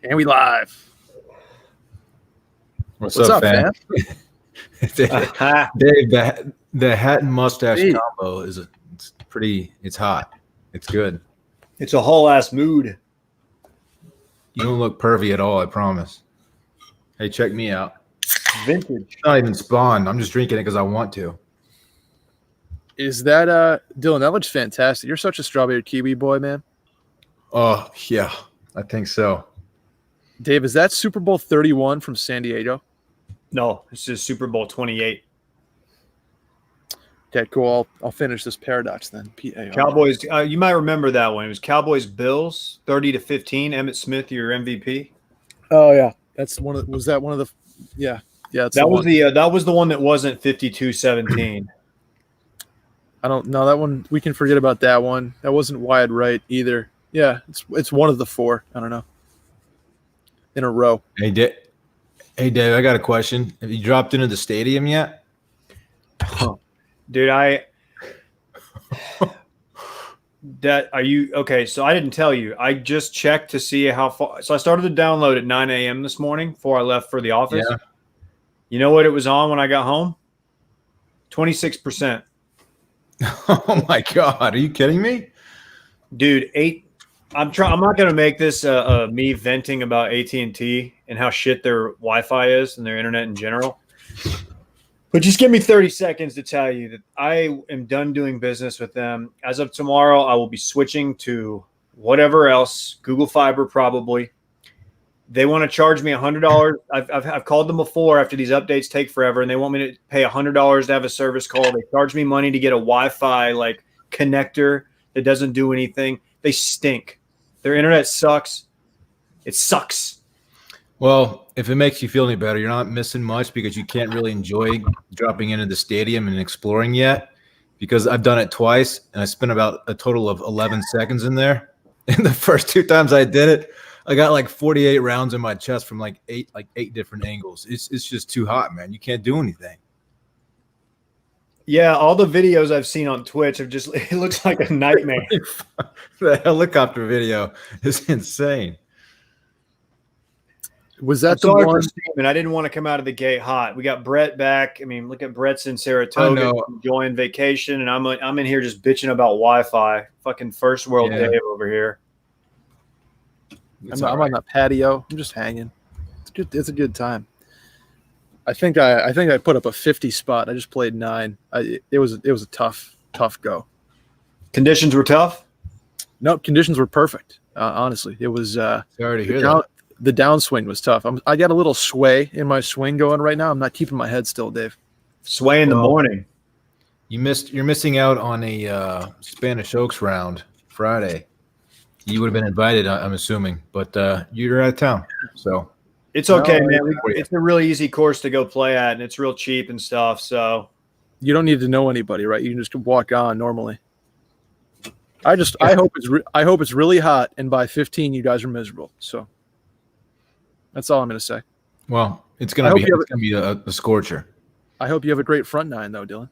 And we live. What's up, fam? Dave, Aha. the hat and mustache Hey. combo it's hot. It's good. It's a whole ass mood. You don't look pervy at all, I promise. Hey, check me out. Vintage. It's not even Spawn. I'm just drinking it because I want to. Is that Dylan? That looks fantastic. You're such a strawberry kiwi boy, man. Oh, yeah, I think so. Dave, is that Super Bowl 31 from San Diego? No, it's just Super Bowl 28. Okay, cool. I'll finish this paradox then. PAR. Cowboys. You might remember that one. It was Cowboys Bills 30-15. Emmitt Smith, your MVP. Oh yeah, that's one of. Was that one of the? Yeah, That's That was one. that was the one that wasn't 52-17. I don't know that one. We can forget about that one. That wasn't wide right either. Yeah, it's one of the four. I don't know. In a row. Hey, Dave, I got a question. Have you dropped into the stadium yet? Dude, are you okay? So I didn't tell you. I just checked to see how far. So I started to download at 9 a.m. this morning before I left for the office. Yeah. You know what it was on when I got home? 26%. Oh my God, are you kidding me? Dude, I'm not going to make this me venting about AT&T and how shit their Wi-Fi is and their internet in general. But just give me 30 seconds to tell you that I am done doing business with them. As of tomorrow, I will be switching to whatever else, Google Fiber probably. They want to charge me $100. I've called them before after these updates take forever, and they want me to pay $100 to have a service call. They charge me money to get a Wi-Fi connector that doesn't do anything. They stink. Their internet sucks. It sucks. Well, if it makes you feel any better, you're not missing much because you can't really enjoy dropping into the stadium and exploring yet, because I've done it twice and I spent about a total of 11 seconds in there. And the first two times I did it, I got like 48 rounds in my chest from like eight different angles. It's just too hot, man. You can't do anything. Yeah, all the videos I've seen on Twitch have just, it looks like a nightmare. The helicopter video is insane. Was that I'm the sorry one? for Steven. I didn't want to come out of the gate hot. We got Brett back. I mean, look at Brett's in Saratoga enjoying vacation, and I'm in here just bitching about Wi-Fi. Fucking first world Dave over here. I'm on the patio. I'm just hanging. It's good. It's a good time. I think I put up a 50 spot. I just played 9. It was a tough go. Conditions were tough. No, conditions were perfect. Honestly, it was. Sorry to hear that. The downswing was tough. I got a little sway in my swing going right now. I'm not keeping my head still, Dave. Sway in the morning. You're missing out on a Spanish Oaks round Friday. You would have been invited, I'm assuming, but you're out of town, so it's okay, man. It's a really easy course to go play at, and it's real cheap and stuff. So you don't need to know anybody, right? You can just walk on normally. I hope it's really hot, and by 15, you guys are miserable. So that's all I'm going to say. Well, it's going to be a scorcher. I hope you have a great front 9, though, Dylan.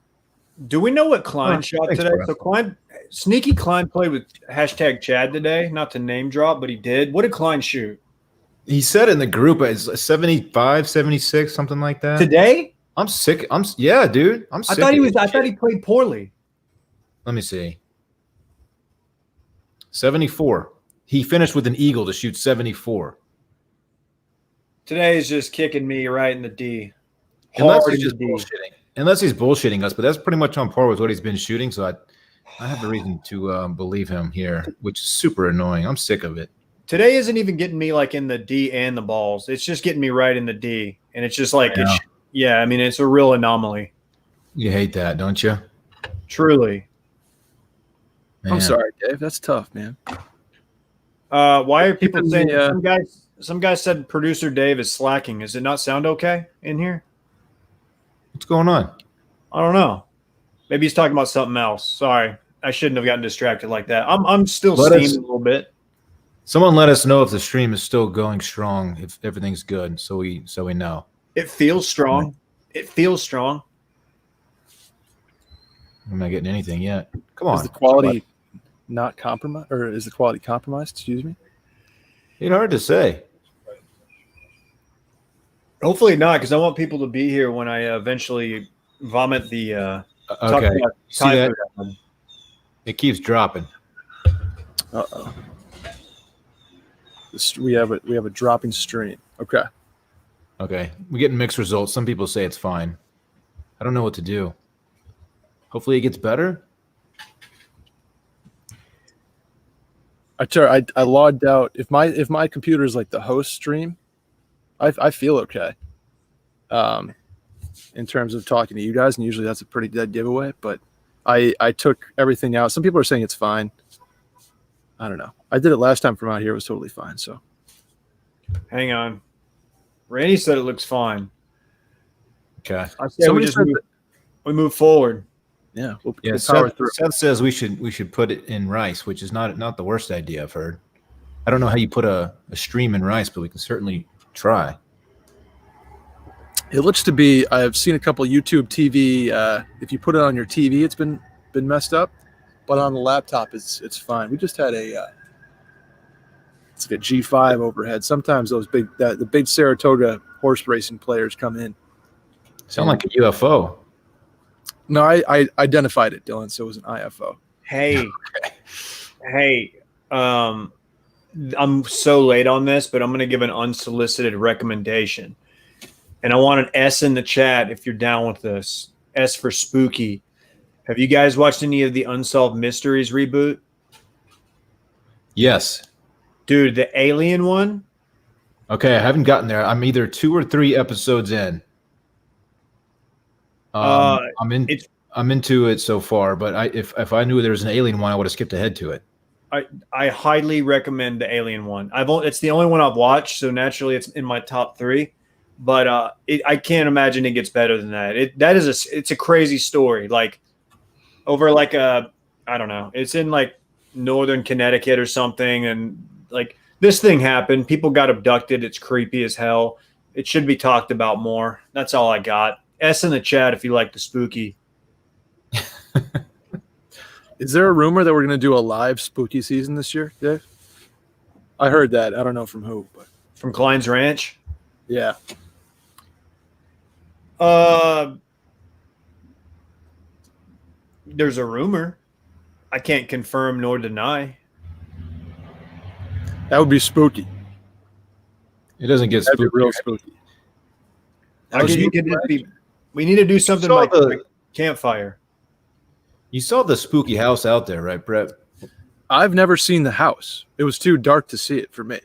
Do we know what Klein shot today? Bro. So Sneaky Klein played with #Chad today. Not to name drop, but he did. What did Klein shoot? He said in the group it's 75, 76, something like that. Today? I'm sick. Yeah, dude. I'm sick. I thought he played poorly. Let me see. 74. He finished with an eagle to shoot 74. Today is just kicking me right in the D. Unless he's bullshitting us, but that's pretty much on par with what he's been shooting. So I have a reason to believe him here, which is super annoying. I'm sick of it. Today isn't even getting me in the D and the balls. It's just getting me right in the D. And it's just I mean, it's a real anomaly. You hate that, don't you? Truly. Man. I'm sorry, Dave. That's tough, man. Why are people saying some guy said producer Dave is slacking? Does it not sound okay in here? What's going on? I don't know. Maybe he's talking about something else. Sorry. I shouldn't have gotten distracted like that. I'm still steaming a little bit. Someone let us know if the stream is still going strong, if everything's good, so we know. It feels strong. It feels strong. I'm not getting anything yet. Come on. Is the quality not compromised, or is the quality compromised? Excuse me. It's hard to say. Hopefully not, because I want people to be here when I eventually vomit the. Okay. See that? Food. It keeps dropping. Uh-oh. We have a dropping stream. Okay. Okay. We're getting mixed results. Some people say it's fine. I don't know what to do. Hopefully it gets better. I logged out. If my computer is like the host stream, I feel okay. In terms of talking to you guys, and usually that's a pretty dead giveaway. But I took everything out. Some people are saying it's fine. I don't know. I did it last time from out here. It was totally fine. So, hang on. Randy said it looks fine. Okay. I said we move forward. Yeah. We'll power through. Seth says we should put it in rice, which is not the worst idea I've heard. I don't know how you put a stream in rice, but we can certainly try. It looks to be. I've seen a couple YouTube TV. If you put it on your TV, it's been messed up, but on the laptop, it's fine. We just had it's like a G5 overhead. Sometimes those the big Saratoga horse racing players come in. Sound like a UFO. No, I identified it, Dylan. So it was an IFO. Hey, hey. I'm so late on this, but I'm going to give an unsolicited recommendation. And I want an S in the chat if you're down with this. S for spooky. Have you guys watched any of the Unsolved Mysteries reboot? Yes. Dude, the alien one? Okay, I haven't gotten there. I'm either 2 or 3 episodes in. I'm into it so far, but if I knew there was an alien one, I would have skipped ahead to it. I highly recommend the alien one. It's the only one I've watched, so naturally it's in my top 3. But I can't imagine it gets better than that. It's a crazy story. Like over like I don't know. It's in like northern Connecticut or something, and like this thing happened. People got abducted. It's creepy as hell. It should be talked about more. That's all I got. S in the chat if you like the spooky. Is there a rumor that we're going to do a live spooky season this year, Dave? I heard that. I don't know from who, but from Klein's Ranch. Yeah. There's a rumor. I can't confirm nor deny. That would be spooky. It doesn't get spooky. Real spooky. We need to do something like campfire. You saw the spooky house out there, right, Brett? I've never seen the house. It was too dark to see it for me.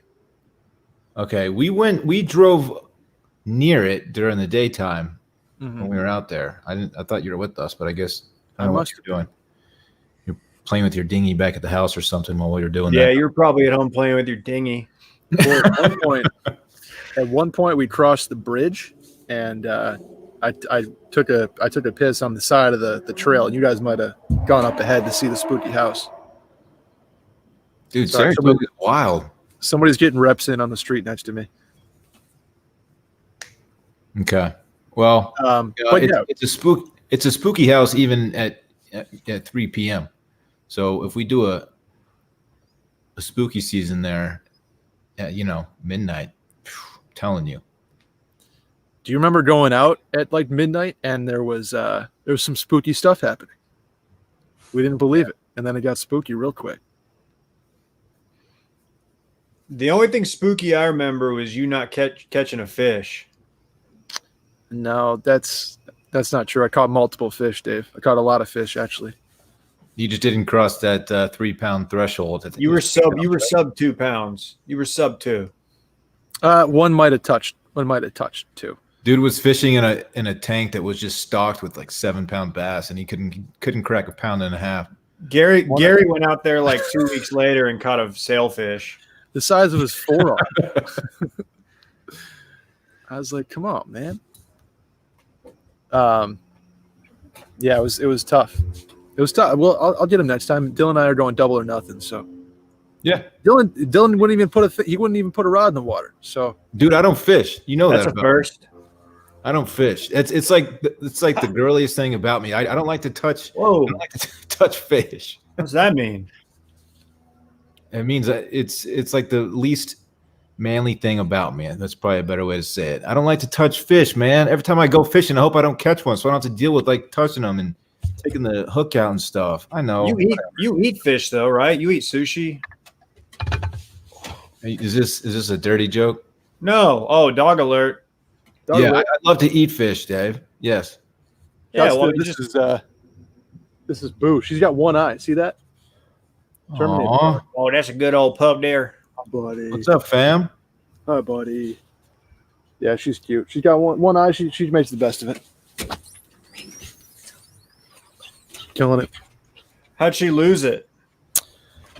Okay, we drove near it during the daytime when we were out there. I thought you were with us, but I guess I don't know what you're doing. You're playing with your dinghy back at the house or something while we were doing that. Yeah, you're probably at home playing with your dinghy. At one point we crossed the bridge, and I took a piss on the side of the trail, and you guys might have gone up ahead to see the spooky house. Dude, Saratoga is wild. Somebody's getting reps in on the street next to me. Okay. Well, but it's a spooky house even at 3 p.m. So if we do a spooky season there at midnight, I'm telling you. Do you remember going out at like midnight and there was some spooky stuff happening? We didn't believe it, and then it got spooky real quick. The only thing spooky I remember was you not catching a fish. No, that's not true. I caught multiple fish, Dave. I caught a lot of fish, actually. You just didn't cross that 3-pound threshold. You were sub 2 pounds. You were sub 2. One might have touched 2. Dude was fishing in a tank that was just stocked with like 7-pound bass, and he couldn't crack 1.5 pounds. Gary went out there like 2 weeks later and caught a sailfish the size of his forearm. I was like, "Come on, man." Yeah, it was tough. It was tough. Well, I'll get him next time. Dylan and I are going double or nothing. So yeah, Dylan wouldn't even put a rod in the water. So dude, I don't fish. You know that's that. A first. I don't fish. It's like the girliest thing about me. I don't like to touch. Whoa! I don't like to touch fish. What does that mean? It means that it's like the least manly thing about me. That's probably a better way to say it. I don't like to touch fish, man. Every time I go fishing, I hope I don't catch one, so I don't have to deal with like touching them and taking the hook out and stuff. I know. You eat fish though, right? You eat sushi. Hey, is this a dirty joke? No. Oh, dog alert. Dog yeah, alert. I love to eat fish, Dave. Yes. Yeah. Well, this is Boo. She's got one eye. See that? Terminator. Aww. Oh, that's a good old pub there. Buddy. What's up, fam? Hi, buddy. Yeah, she's cute. She's got one eye. She makes the best of it. Killing it. How'd she lose it?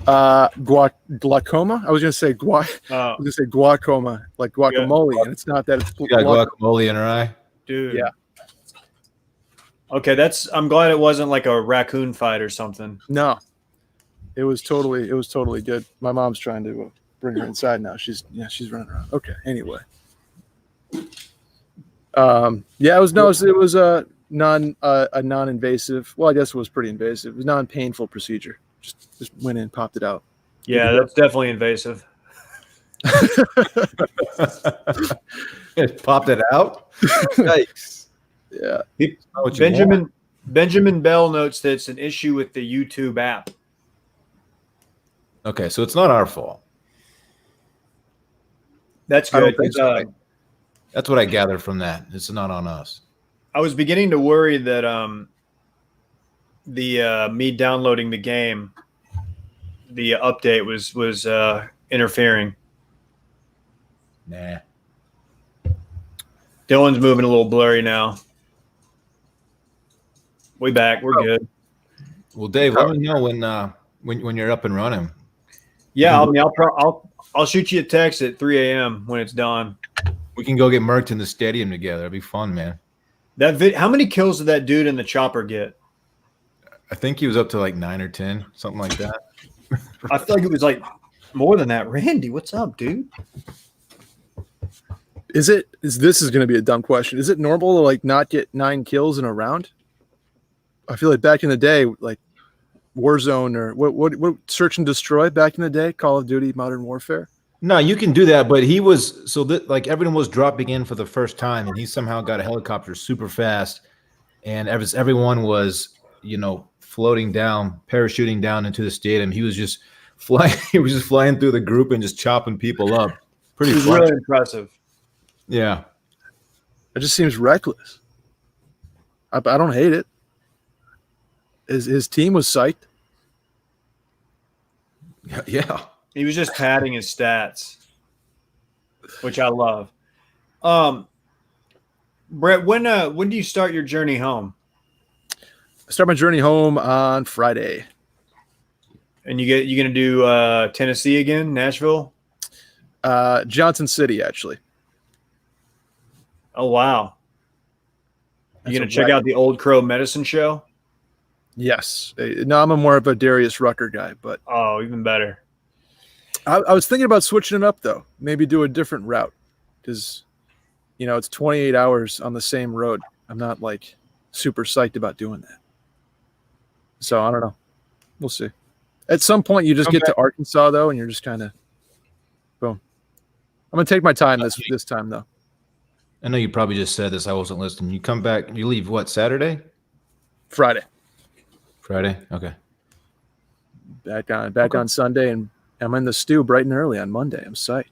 Glaucoma. I was gonna say glaucoma, like guacamole, and it's not that. It's You got guacamole in her eye. Dude. Yeah. Okay, I'm glad it wasn't like a raccoon fight or something. No, it was totally good. My mom's trying to bring her inside now. She's running around. Okay. Anyway. Yeah, it was a non-invasive. Well, I guess it was pretty invasive. It was non-painful procedure. Just went in, popped it out. Yeah, that's definitely invasive. It popped it out. Yikes. Yeah. Benjamin Bell notes that it's an issue with the YouTube app. Okay, so it's not our fault. That's I don't good. think so. That's what I gathered from that. It's not on us. I was beginning to worry that me downloading the game, the update was interfering. Nah. Dylan's moving a little blurry now. We back. We're good. Well, Dave, let me know when you're up and running. Yeah, I'll shoot you a text at 3 a.m. when it's done. We can go get murked in the stadium together. It'd be fun, man. How many kills did that dude in the chopper get? I think he was up to like 9 or 10, something like that. I feel like it was like more than that. Randy, what's up, dude? This is going to be a dumb question. Is it normal to like not get 9 kills in a round? I feel like back in the day, like Warzone or what Search and Destroy back in the day, Call of Duty Modern Warfare. No, you can do that, but he was like everyone was dropping in for the first time, and he somehow got a helicopter super fast, and everyone was floating down, parachuting down into the stadium. He was just flying. He was just flying through the group and just chopping people up. Pretty fun. Really impressive. Yeah, it just seems reckless. I don't hate it. His team was psyched. Yeah. He was just padding his stats, which I love. Brett, when do you start your journey home? I start my journey home on Friday. And you gonna do Tennessee again, Nashville? Johnson City, actually. Oh wow! You gonna check out the Old Crow Medicine Show? Yes. No, I'm more of a Darius Rucker guy, but even better. I was thinking about switching it up though. Maybe do a different route because, it's 28 hours on the same road. I'm not like super psyched about doing that. So I don't know. We'll see. At some point, you just get to Arkansas though, and you're just kind of boom. I'm gonna take my time this time though. I know you probably just said this. I wasn't listening. You come back. You leave what, Saturday? Friday. Okay. Back on Sunday, and I'm in the stew bright and early on Monday. I'm psyched.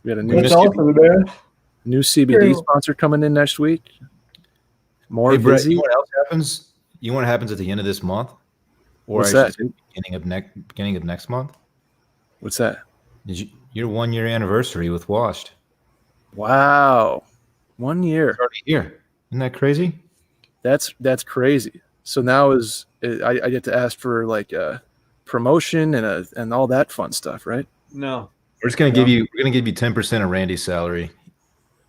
We got a new CBD sponsor coming in next week. More hey, Brett, busy. you know what else happens? You know what happens at the end of this month? Or What's that? Beginning of next month? What's that? Your 1 year anniversary with Washed. Wow. 1 year. It's already here. Isn't that crazy? That's crazy. So now I get to ask for like a promotion and all that fun stuff, right? No. We're just gonna give you 10% of Randy's salary.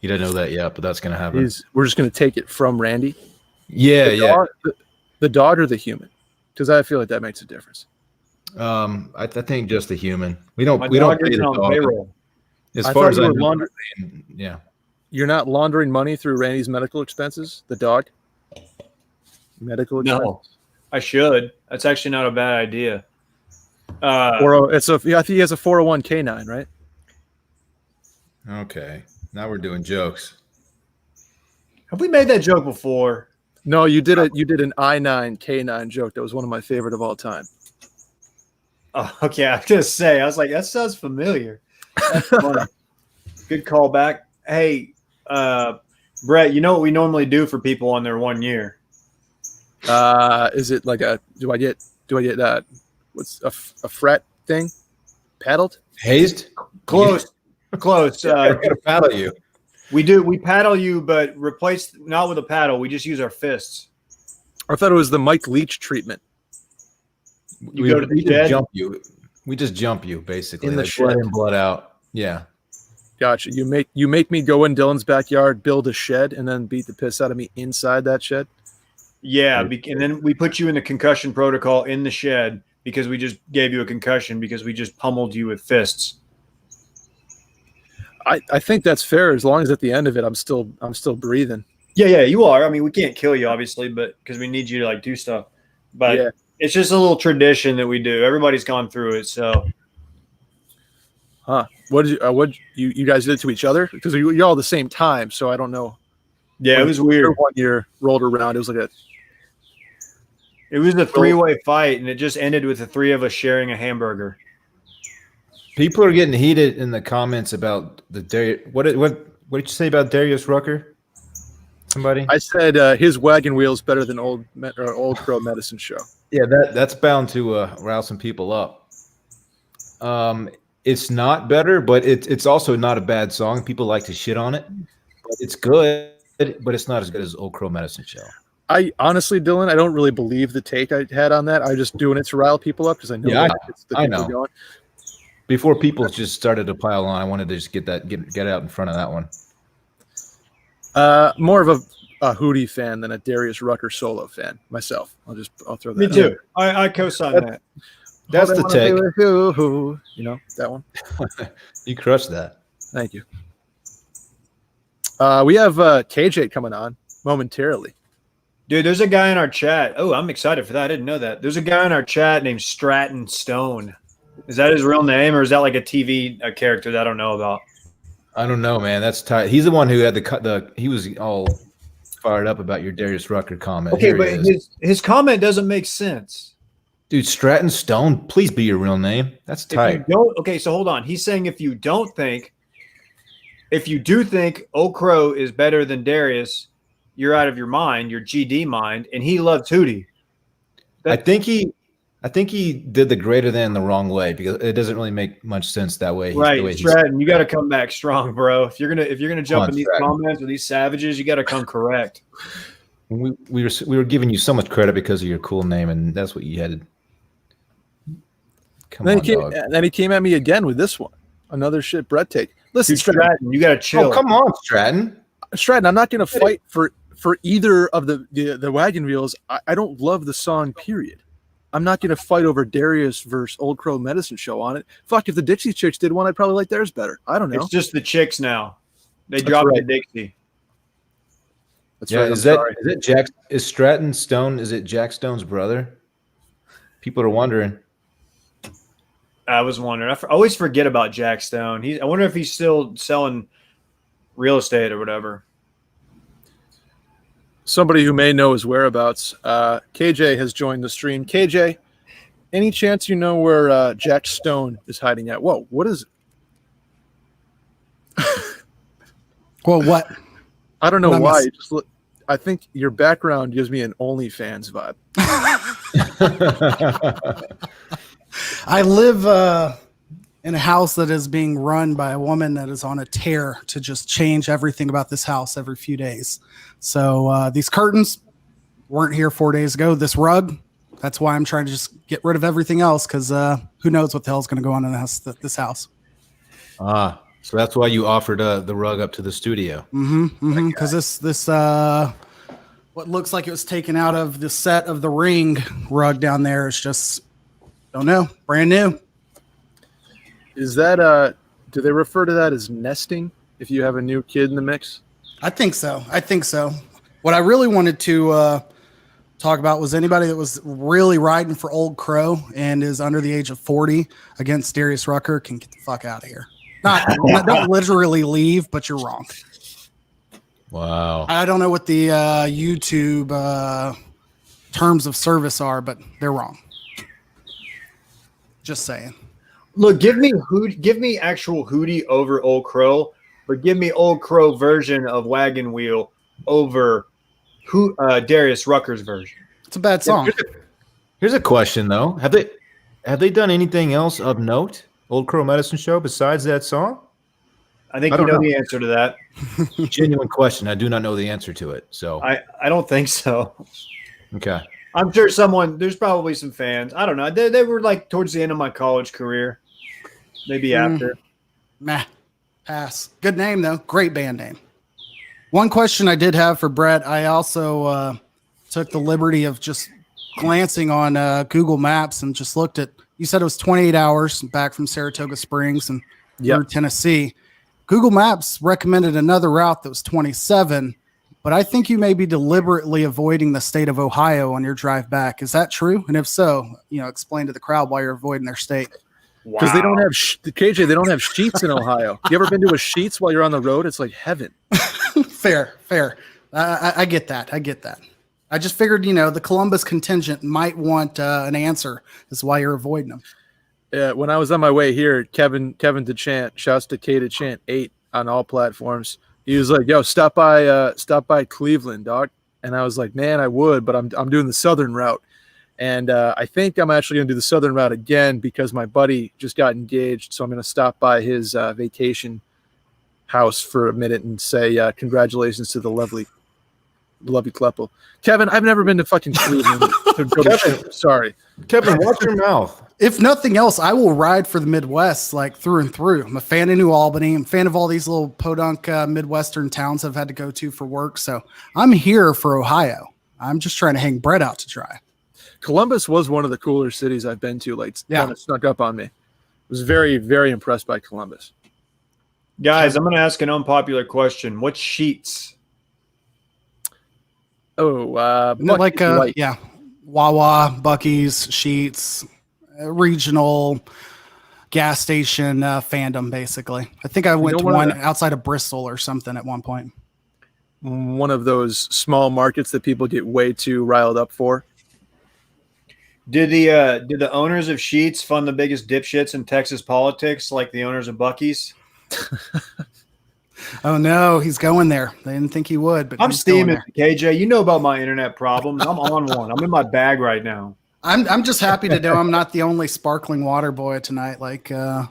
He doesn't know that yet, but that's gonna happen. We're just gonna take it from Randy. Yeah. The dog or the human? Because I feel like that makes a difference. I think just the human. We don't pay the on dog. payroll. As far as I know, yeah. You're not laundering money through Randy's medical expenses. The dog. Medical expenses. No, I should. That's actually not a bad idea. I think he has a 401k9, right? Okay, now we're doing jokes. Have we made that joke before? No, you did an I9K9 joke. That was one of my favorite of all time. Oh, okay. I was gonna say, I was like, that sounds familiar. That's funny. Good callback. Hey, Brett, you know what we normally do for people on their 1 year? Is it like do I get that? What's a fret thing? Paddled? Hazed? Close. I'm gonna paddle you. We paddle you, but replace not with a paddle. We just use our fists. I thought it was the Mike Leach treatment. You go to the shed. We just jump you basically. In the like shed. blood in, blood out. Yeah. Gotcha. You make me go in Dylan's backyard, build a shed, and then beat the piss out of me inside that shed. Yeah, and then we put you in the concussion protocol in the shed because we just gave you a concussion because we just pummeled you with fists. I think that's fair as long as at the end of it I'm still breathing. Yeah, you are. I mean, we can't kill you obviously, but because we need you to like do stuff. But yeah. It's just a little tradition that we do. Everybody's gone through it, so. Huh? What did you guys did to each other? Because you're all the same time, so I don't know. Yeah, it was weird. 1 year rolled around. It was like It was a three-way fight, and it just ended with the three of us sharing a hamburger. People are getting heated in the comments about the what did you say about Darius Rucker? Somebody? I said his wagon wheel is better than Old Crow Medicine Show. Yeah, that's bound to rouse some people up. It's not better, but it's also not a bad song. People like to shit on it, but it's good, but it's not as good as Old Crow Medicine Show. I honestly, Dylan, I don't really believe the take I had on that. I'm just doing it to rile people up because I know. Yeah, I know. Going. Before people just started to pile on, I wanted to just get out in front of that one. More of a Hootie fan than a Darius Rucker solo fan myself. I'll throw that. Me too. I co-sign that. That's the take. You know that one. You crushed that. Thank you. We have KJ coming on momentarily. Dude, there's a guy in our chat. Oh, I'm excited for that. I didn't know that. There's a guy in our chat named Stratton Stone. Is that his real name, or is that like a TV character that I don't know about? I don't know, man. That's tight. He's the one who had he was all fired up about your Darius Rucker comment. Okay, but his comment doesn't make sense. Dude, Stratton Stone, please be your real name. That's tight. Okay, so hold on. He's saying if you do think Old Crow is better than Darius, you're out of your mind, your GD mind, and he loves Hootie. I think he did the greater than the wrong way because it doesn't really make much sense that way. Right, Stratton, you got to come back strong, bro. If you're gonna jump in these comments with these savages, you got to come correct. We were giving you so much credit because of your cool name, and that's what you had. Then he came at me again with this one, another shit Brett take. Listen, dude, Stratton, you got to chill. Oh, come on, Stratton. Stratton, I'm not going to fight for either of the wagon wheels. I don't love the song, period. I'm not going to fight over Darius versus Old Crow Medicine Show on it. Fuck, if the Dixie Chicks did one, I'd probably like theirs better. I don't know. It's just the chicks now. They dropped the Dixie. That's yeah, right. is it Jack? Is Stratton Stone? Is it Jack Stone's brother? People are wondering. I was wondering. I always forget about Jack Stone. I wonder if he's still selling real estate or whatever. Somebody who may know his whereabouts. KJ has joined the stream. KJ, any chance you know where Jack Stone is hiding at? Whoa, what is it? Well, what? I don't know why. I think your background gives me an OnlyFans vibe. I live in a house that is being run by a woman that is on a tear to just change everything about this house every few days. So these curtains weren't here 4 days ago. This rug, that's why I'm trying to just get rid of everything else because who knows what the hell is going to go on in this house. So that's why you offered the rug up to the studio. Because this what looks like it was taken out of the set of the Ring rug down there is just, don't know, brand new. Is that do they refer to that as nesting if you have a new kid in the mix? I think so. What I really wanted to talk about was anybody that was really riding for Old Crow and is under the age of 40 against Darius Rucker can get the fuck out of here. Don't literally leave, but you're wrong. Wow. I don't know what the YouTube terms of service are, but they're wrong. Just saying. Look, give me actual Hootie over Old Crow, but give me Old Crow version of Wagon Wheel over Darius Rucker's version. It's a bad song. Here's a question though. Have they done anything else of note, Old Crow Medicine Show, besides that song? I think you know the answer to that. Genuine question. I do not know the answer to it. So I don't think so. Okay. I'm sure there's probably some fans. I don't know. They were like towards the end of my college career. Maybe after. Meh. Pass. Good name though. Great band name. One question I did have for Brett. I also took the liberty of just glancing on Google Maps and just looked at, you said it was 28 hours back from Saratoga Springs and through Tennessee. Google Maps recommended another route that was 27, but I think you may be deliberately avoiding the state of Ohio on your drive back. Is that true? And if so, explain to the crowd why you're avoiding their state. Because they don't have KJ. They don't have sheets in Ohio. You ever been to a sheets while you're on the road? It's like heaven. Fair. I get that. I just figured, the Columbus contingent might want an answer. That's why you're avoiding them. When I was on my way here, Kevin DeChant, shouts to K DeChant 8 on all platforms. He was like, "Yo, stop by Cleveland, dog." And I was like, "Man, I would, but I'm doing the southern route." And I think I'm actually going to do the southern route again because my buddy just got engaged. So I'm going to stop by his vacation house for a minute and say congratulations to the lovely couple. Kevin, I've never been to fucking Cleveland. Sorry. Kevin, watch your mouth. If nothing else, I will ride for the Midwest like through and through. I'm a fan of New Albany. I'm a fan of all these little podunk Midwestern towns I've had to go to for work. So I'm here for Ohio. I'm just trying to hang Brett out to dry. Columbus was one of the cooler cities I've been to. Kind of snuck up on me. I was very, very impressed by Columbus. Guys, I'm going to ask an unpopular question. What's sheets? Oh, Wawa, Buc-ee's, Sheets, regional gas station fandom, basically. I think I went to one outside of Bristol or something at one point. One of those small markets that people get way too riled up for. Did the owners of Sheets fund the biggest dipshits in Texas politics like the owners of Buc-ee's? Oh no, he's going there. They didn't think he would, but I'm steaming, KJ. You know about my internet problems. I'm on one. I'm in my bag right now. I'm just happy to know I'm not the only sparkling water boy tonight. Like I'm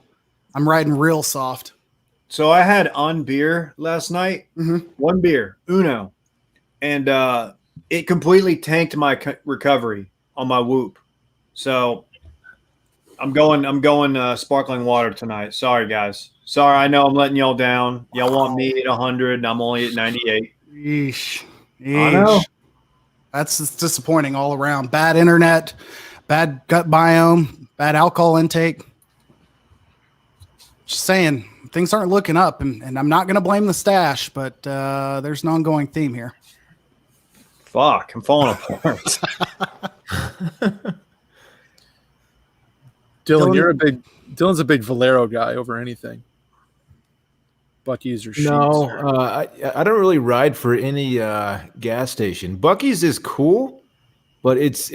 riding real soft. So I had on beer last night. Mm-hmm. One beer, Uno, and it completely tanked my recovery on my Whoop. So I'm going sparkling water tonight. Sorry, guys. Sorry, I know I'm letting y'all down. Y'all want me at 100, and I'm only at 98. Yeesh. I know. That's just disappointing all around. Bad internet, bad gut biome, bad alcohol intake. Just saying, things aren't looking up, and I'm not going to blame the stash, but there's an ongoing theme here. Fuck, I'm falling apart. Dylan's a big Valero guy over anything. Buc-ee's or Sheetz. No, I don't really ride for any gas station. Buc-ee's is cool, but it's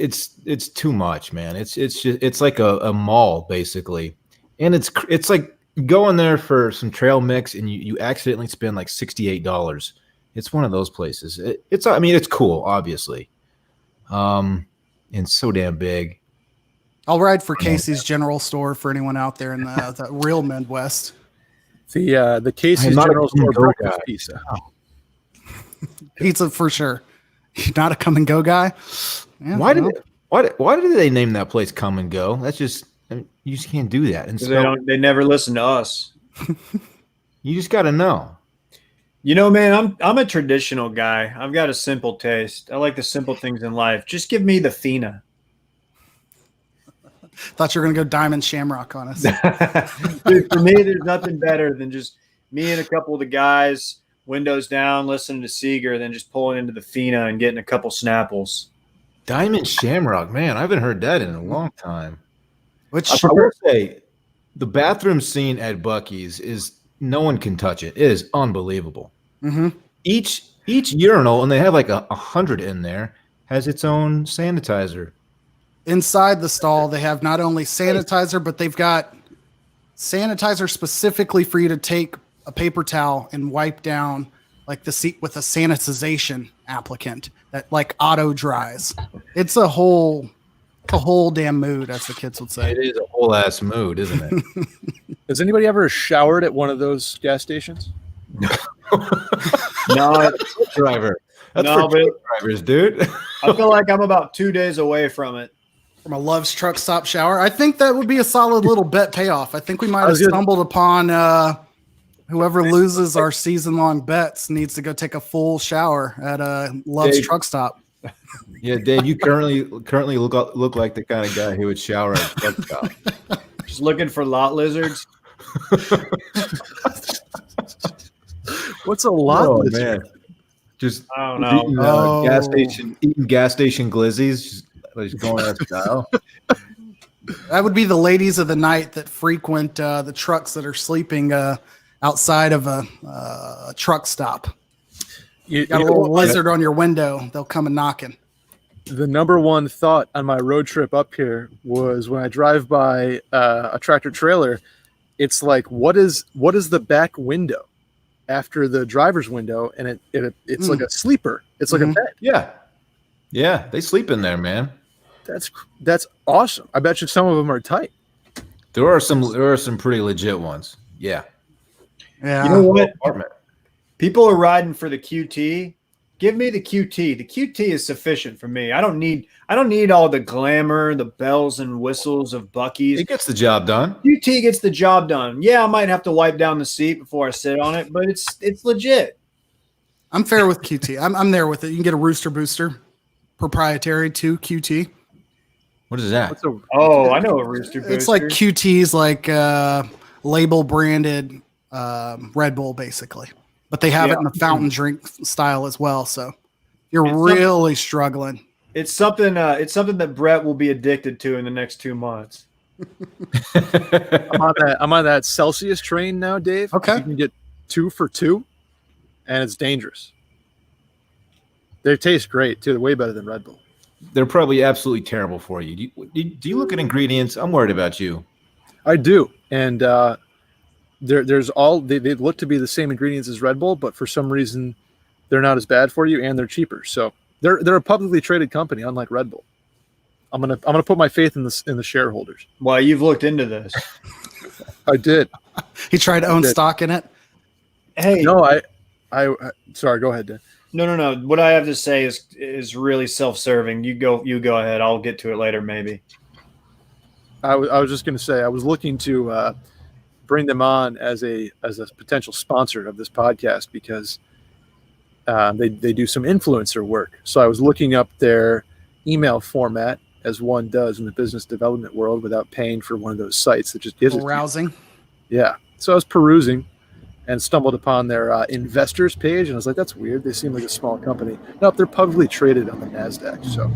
too much, man. It's like a mall basically, and it's like going there for some trail mix and you accidentally spend like $68. It's one of those places. It's cool, obviously, and so damn big. I'll ride for Casey's General Store for anyone out there in the real Midwest. The Casey's General Store breakfast pizza. Pizza for sure. You're not a come and go guy. Yeah, why did they name that place Come and Go? That's just you just can't do that. And they never listen to us. You just got to know. You know, man, I'm a traditional guy. I've got a simple taste. I like the simple things in life. Just give me the Fina. Thought you were going to go Diamond Shamrock on us. Dude, for me, there's nothing better than just me and a couple of the guys, windows down, listening to Seeger, then just pulling into the Fina and getting a couple Snapples. Diamond Shamrock, man, I haven't heard that in a long time. Which I will say, the bathroom scene at Buc-ee's is no one can touch it. It is unbelievable. Mhm. Each urinal, and they have like 100 in there, has its own sanitizer. inside the stall, they have not only sanitizer, but they've got sanitizer specifically for you to take a paper towel and wipe down like the seat with a sanitization applicant that like auto dries. It's a whole damn mood, as the kids would say. It is a whole ass mood, isn't it? Has anybody ever showered at one of those gas stations? No, Driver. That's No, for but- truck drivers, dude. I feel like I'm about 2 days away from it. From a Love's truck stop shower, I think that would be a solid little bet payoff. I think we might have was gonna- stumbled upon whoever loses our season-long bets needs to go take a full shower at a Love's Dave. truck stop. Yeah, Dave, you currently look like the kind of guy who would shower at a truck stop. Just looking for lot lizards. What's a lot? Oh lizard? man, just I don't know. eating, Oh. eating gas station glizzies, just going out of style. That would be the ladies of the night that frequent the trucks that are sleeping outside of a truck stop. You Got a know little what? lizard on your window. They'll come and knocking. The number one thought on my road trip up here was when I drive by a tractor trailer, it's like, what is the back window after the driver's window? And it's like a sleeper. It's like a bed. Yeah, they sleep in there, man. That's awesome. I bet you some of them are tight. There are some pretty legit ones. Yeah, Yeah. You know what? apartment. People are riding for the QT. Give me the QT. The QT is sufficient for me. I don't need all the glamour, the bells and whistles of Buc-ee's. It gets the job done. QT gets the job done. Yeah, I might have to wipe down the seat before I sit on it, but it's legit. I'm fair with QT. I'm there with it. You can get a Rooster Booster, proprietary to QT. What is that? What's a, Oh, I know a Rooster Booster. It's like QT's like label branded Red Bull, basically. But they have it in the fountain drink style as well. So if you're It's really struggling. It's something that Brett will be addicted to in the next 2 months. I'm on that Celsius train now, Dave. Okay. You can get 2 for $2, and it's dangerous. They taste great too. They're way better than Red Bull. They're probably absolutely terrible for you. Do you look at ingredients? I'm worried about you. I do, and there's all they look to be the same ingredients as Red Bull, but for some reason they're not as bad for you, and they're cheaper. So they're a publicly traded company, unlike Red Bull. I'm gonna put my faith in the shareholders. Well, you've looked into this. I did. He tried to own Did. stock in it. Hey, No, I sorry. Go ahead, Dan. no. What I have to say is really self-serving. You go ahead. I'll get to it later, maybe. I was just gonna say I was looking to bring them on as a potential sponsor of this podcast because they do some influencer work. So I was looking up their email format as one does in the business development world without paying for one of those sites that just gives it to you. Rousing. Yeah. So I was perusing and stumbled upon their investors page, and I was like, that's weird. They seem like a small company. Nope, they're publicly traded on the NASDAQ. So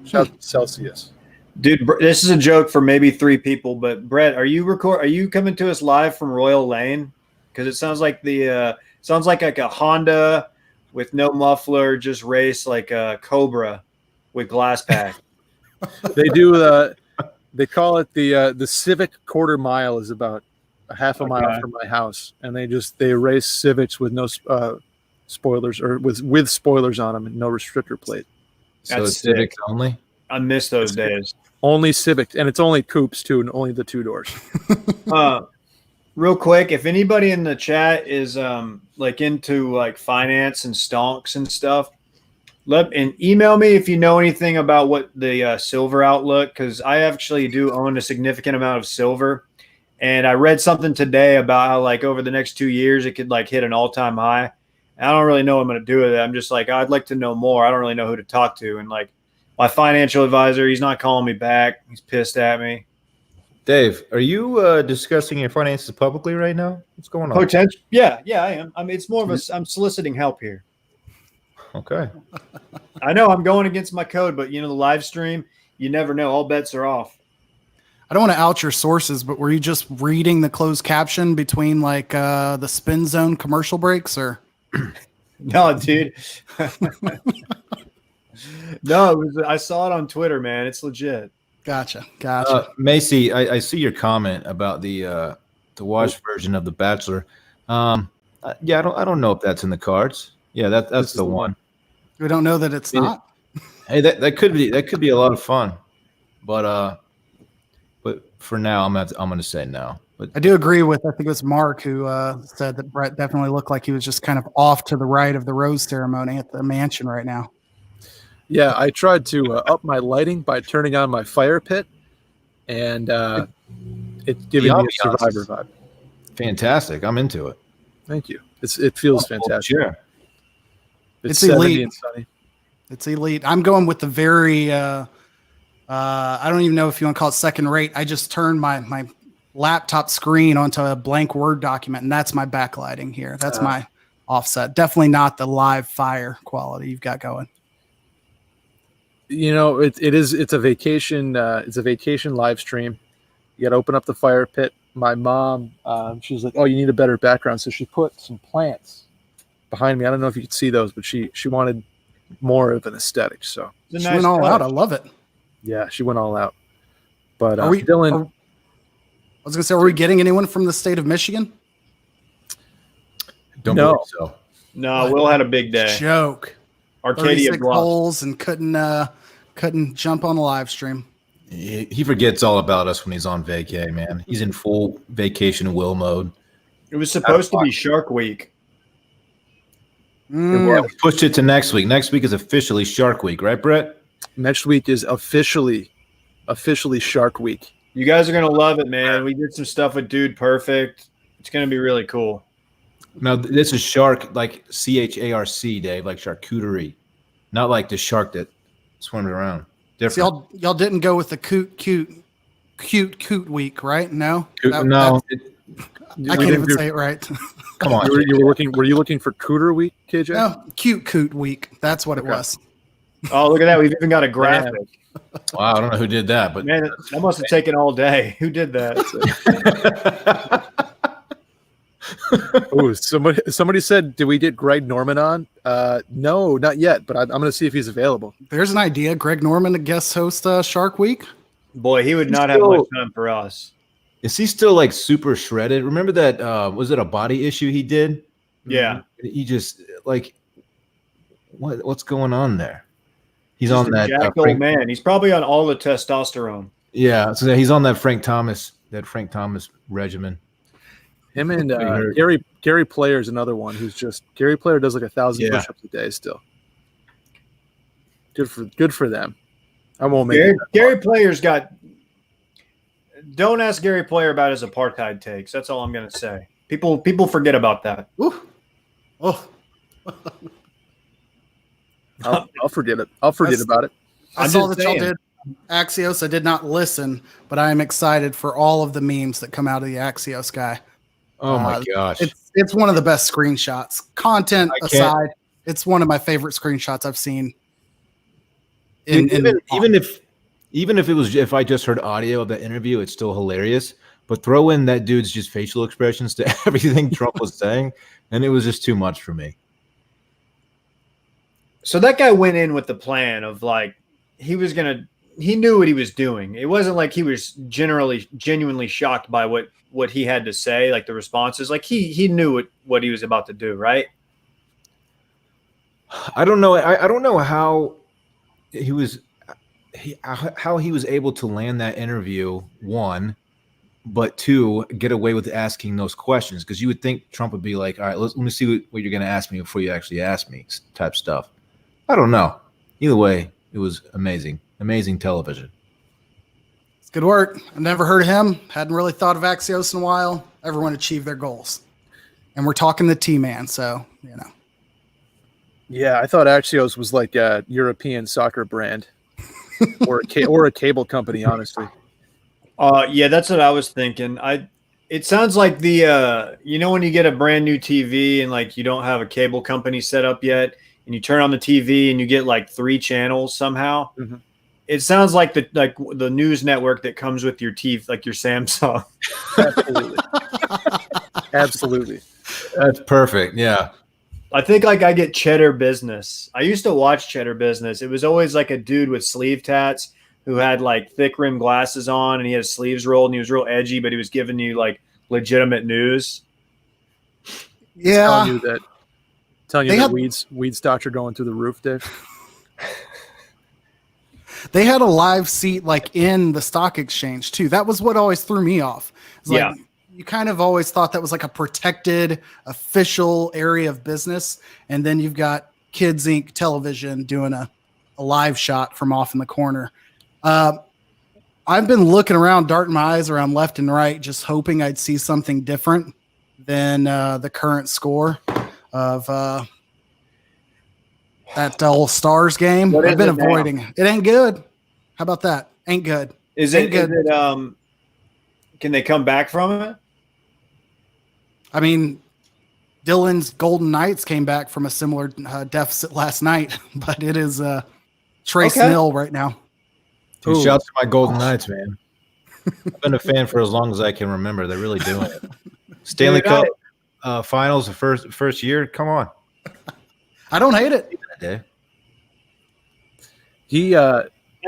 shout out to Celsius. Dude, this is a joke for maybe 3 people, but Brett, are you coming to us live from Royal Lane? Because it sounds like like a Honda with no muffler, just race like a Cobra with glass pack. They do they call it the Civic quarter mile is about a half a mile from my house, and they race Civics with no spoilers or with spoilers on them and no restrictor plate. So That's it's Civic sick. only. I miss those days. Only Civic, and it's only coupes too, and only the 2 doors. Real quick, if anybody in the chat is like into like finance and stonks and stuff, email me if you know anything about what the silver outlook, because I actually do own a significant amount of silver, and I read something today about how like over the next 2 years it could like hit an all-time high. And I don't really know what I'm going to do with it. I'm just like, I'd like to know more. I don't really know who to talk to, and like my financial advisor, he's not calling me back. He's pissed at me. Dave, are you discussing your finances publicly right now? What's going on? Potential? Yeah, I am. I mean, it's more of I'm soliciting help here. Okay. I know I'm going against my code, but the live stream, you never know. All bets are off. I don't want to out your sources, but were you just reading the closed caption between like the spin zone commercial breaks, or? No, dude. No, I saw it on Twitter, man. It's legit. Gotcha. Macy, I see your comment about the watch version of The Bachelor. Yeah, I don't know if that's in the cards. Yeah, that's the one. We don't know that it's not. Hey, that could be a lot of fun, but for now, I'm gonna say no. But I do agree with, I think it was Mark who said that Brett definitely looked like he was just kind of off to the right of the rose ceremony at the mansion right now. Yeah, I tried to up my lighting by turning on my fire pit, and it's giving me a Survivor vibe. Fantastic! I'm into it. Thank you. It feels fantastic. Sure. It's elite. And sunny. It's elite. I'm going with the very. I don't even know if you want to call it second rate. I just turned my laptop screen onto a blank Word document, and that's my backlighting here. That's my offset. Definitely not the live fire quality you've got going. It's a vacation. It's a vacation live stream. You got to open up the fire pit. My mom, she was like, "Oh, you need a better background," so she put some plants behind me. I don't know if you could see those, but she wanted more of an aesthetic. So she went all out. I love it. Yeah, she went all out. But Dylan, I was gonna say, are we getting anyone from the state of Michigan? Don't believe so. No, Will had a big day. Joke. Arcadia holes and couldn't jump on a live stream. He forgets all about us when he's on vacay, man. He's in full vacation Will mode. It was supposed to be Shark Week. Yeah, we pushed it to next week. Next week is officially Shark Week, right, Brett? Next week is officially Shark Week. You guys are gonna love it, man. We did some stuff with Dude Perfect. It's gonna be really cool. Now this is shark, like CHARC, Dave, like charcuterie, not like the shark that swims around. Different. So y'all didn't go with the cute week, right? No, no. I can't even say it right. Come on, you were looking. Were you looking for Cooter Week, KJ? No, cute week. That's what it was. Oh, look at that! We've even got a graphic. Wow, I don't know who did that, but man, that must have taken all day. Who did that? Oh, somebody said, "Did we get Greg Norman on?" No, not yet, but I'm going to see if he's available. There's an idea. Greg Norman to guest host Shark Week. Boy, he would not have much time for us. Is he still like super shredded? Remember that? Was it a body issue he did? Yeah. He just like what's going on there? He's just on that jacked old man. He's probably on all the testosterone. Yeah, so he's on that Frank Thomas regimen. Him and Gary Player is another one who's just Gary Player does like 1,000 push-ups a day still. Good for them. I won't make Gary Player's got. Don't ask Gary Player about his apartheid takes. That's all I'm going to say. People forget about that. Ooh. Oh. I'll forget it. I'll forget about it. I saw that y'all did Axios. I did not listen, but I am excited for all of the memes that come out of the Axios guy. Oh my gosh. It's one of the best screenshots. Content aside, it's one of my favorite screenshots I've seen. Even if I just heard audio of that interview, it's still hilarious. But throw in that dude's just facial expressions to everything Trump was saying, and it was just too much for me. So that guy went in with the plan of like he knew what he was doing. It wasn't like he was genuinely shocked by what he had to say, like the responses. Like he knew what he was about to do, right? I don't know. I don't know how he was able to land that interview, one, but two, get away with asking those questions, because you would think Trump would be like, all right, let me see what you're going to ask me before you actually ask me, type stuff. I don't know. Either way, it was amazing television. It's good work. I've never heard of him. Hadn't really thought of Axios in a while. Everyone achieved their goals, and we're talking the T-Man, so you know. Yeah, I thought Axios was like a European soccer brand or a cable company, honestly. Yeah, that's what I was thinking. It sounds like the when you get a brand new TV and like you don't have a cable company set up yet, and you turn on the TV and you get like 3 channels somehow. Mm-hmm. It sounds like the news network that comes with your TV, like your Samsung. Absolutely. Absolutely. That's perfect. Yeah. I think like I get Cheddar Business. I used to watch Cheddar Business. It was always like a dude with sleeve tats who had like thick rim glasses on and he had his sleeves rolled and he was real edgy, but he was giving you like legitimate news. Yeah. Telling you that weed stocks are going through the roof, Dave. They had a live seat like in the stock exchange too. That was what always threw me off. It's like, you kind of always thought that was like a protected official area of business. And then you've got Kids Inc. television doing a live shot from off in the corner. I've been looking around, darting my eyes around left and right, just hoping I'd see something different than the current score of that old Stars game. I've been avoiding it. It ain't good. How about that? Ain't good. Is it good? Can they come back from it? I mean, Dylan's Golden Knights came back from a similar deficit last night, but it is Trace nil right now. Dude, shouts to my Golden Knights, man. I've been a fan for as long as I can remember. They're really doing it. Stanley Cup Finals, the first year. Come on. I don't hate it. That's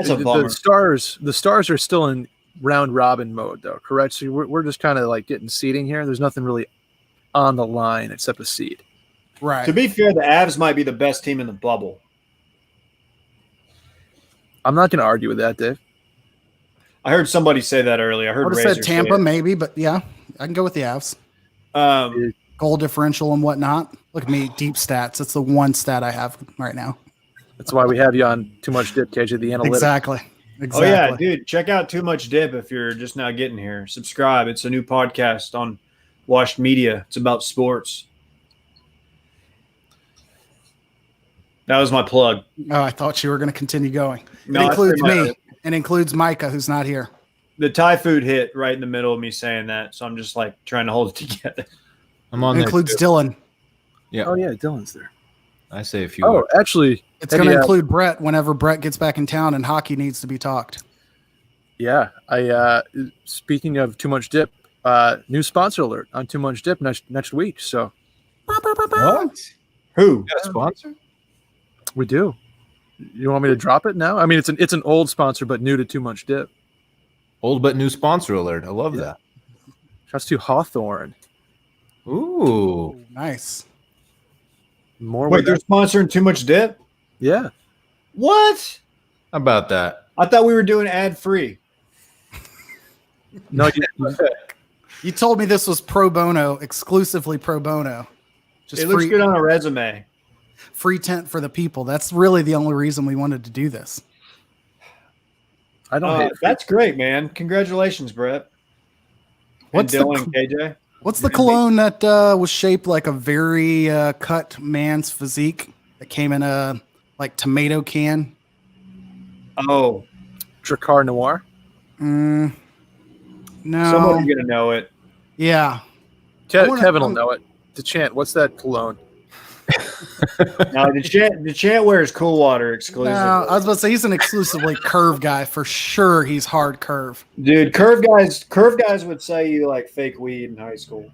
a bummer. The Stars are still in round robin mode, though, correct? So we're just kind of like getting seeding here. There's nothing really on the line except a seed. Right. To be fair, the Avs might be the best team in the bubble. I'm not going to argue with that, Dave. I heard somebody say that earlier. I heard I would have said Tampa, maybe, but yeah, I can go with the Avs. Goal differential and whatnot. Look at me, deep stats. That's the one stat I have right now. That's why we have you on Too Much Dip, KJ, the analytics. Exactly. Oh, yeah, dude. Check out Too Much Dip if you're just now getting here. Subscribe. It's a new podcast on Washed Media. It's about sports. That was my plug. Oh, I thought you were going to continue going. No, it includes me. It includes Micah, who's not here. The Thai food hit right in the middle of me saying that, so I'm just like trying to hold it together. I'm on it there includes too. Dylan. Yeah. Oh, yeah, Dylan's there. I say a few. Oh, words. actually. It's going to include Brett whenever Brett gets back in town and hockey needs to be talked. Yeah. Speaking of Too Much Dip, new sponsor alert on Too Much Dip next week. So What? Who? Got a sponsor? we do. You want me to drop it now? I mean, it's an old sponsor, but new to Too Much Dip. Old but new sponsor alert. I love that. Shouts to Hawthorne. Ooh. Nice. More Wait, with they're that. sponsoring Too Much Dip? Yeah. What? How about that? I thought we were doing ad-free. No, You told me this was pro bono, exclusively pro bono. Just It looks free, good on a resume. free tent for the people. That's really the only reason we wanted to do this. I don't hate it. That's great, man. Congratulations, Brett. What's and Dylan and KJ. What's the cologne that was shaped like a very cut man's physique that came in a like tomato can? Oh, Dracar Noir. No. somebody's gonna know it. Yeah. Kevin will know it. DeChant, what's that cologne? Now the chant wears Cool Water exclusively. No, I was about to say he's an exclusively curve guy for sure. He's hard curve. Dude, curve guys would say you like fake weed in high school.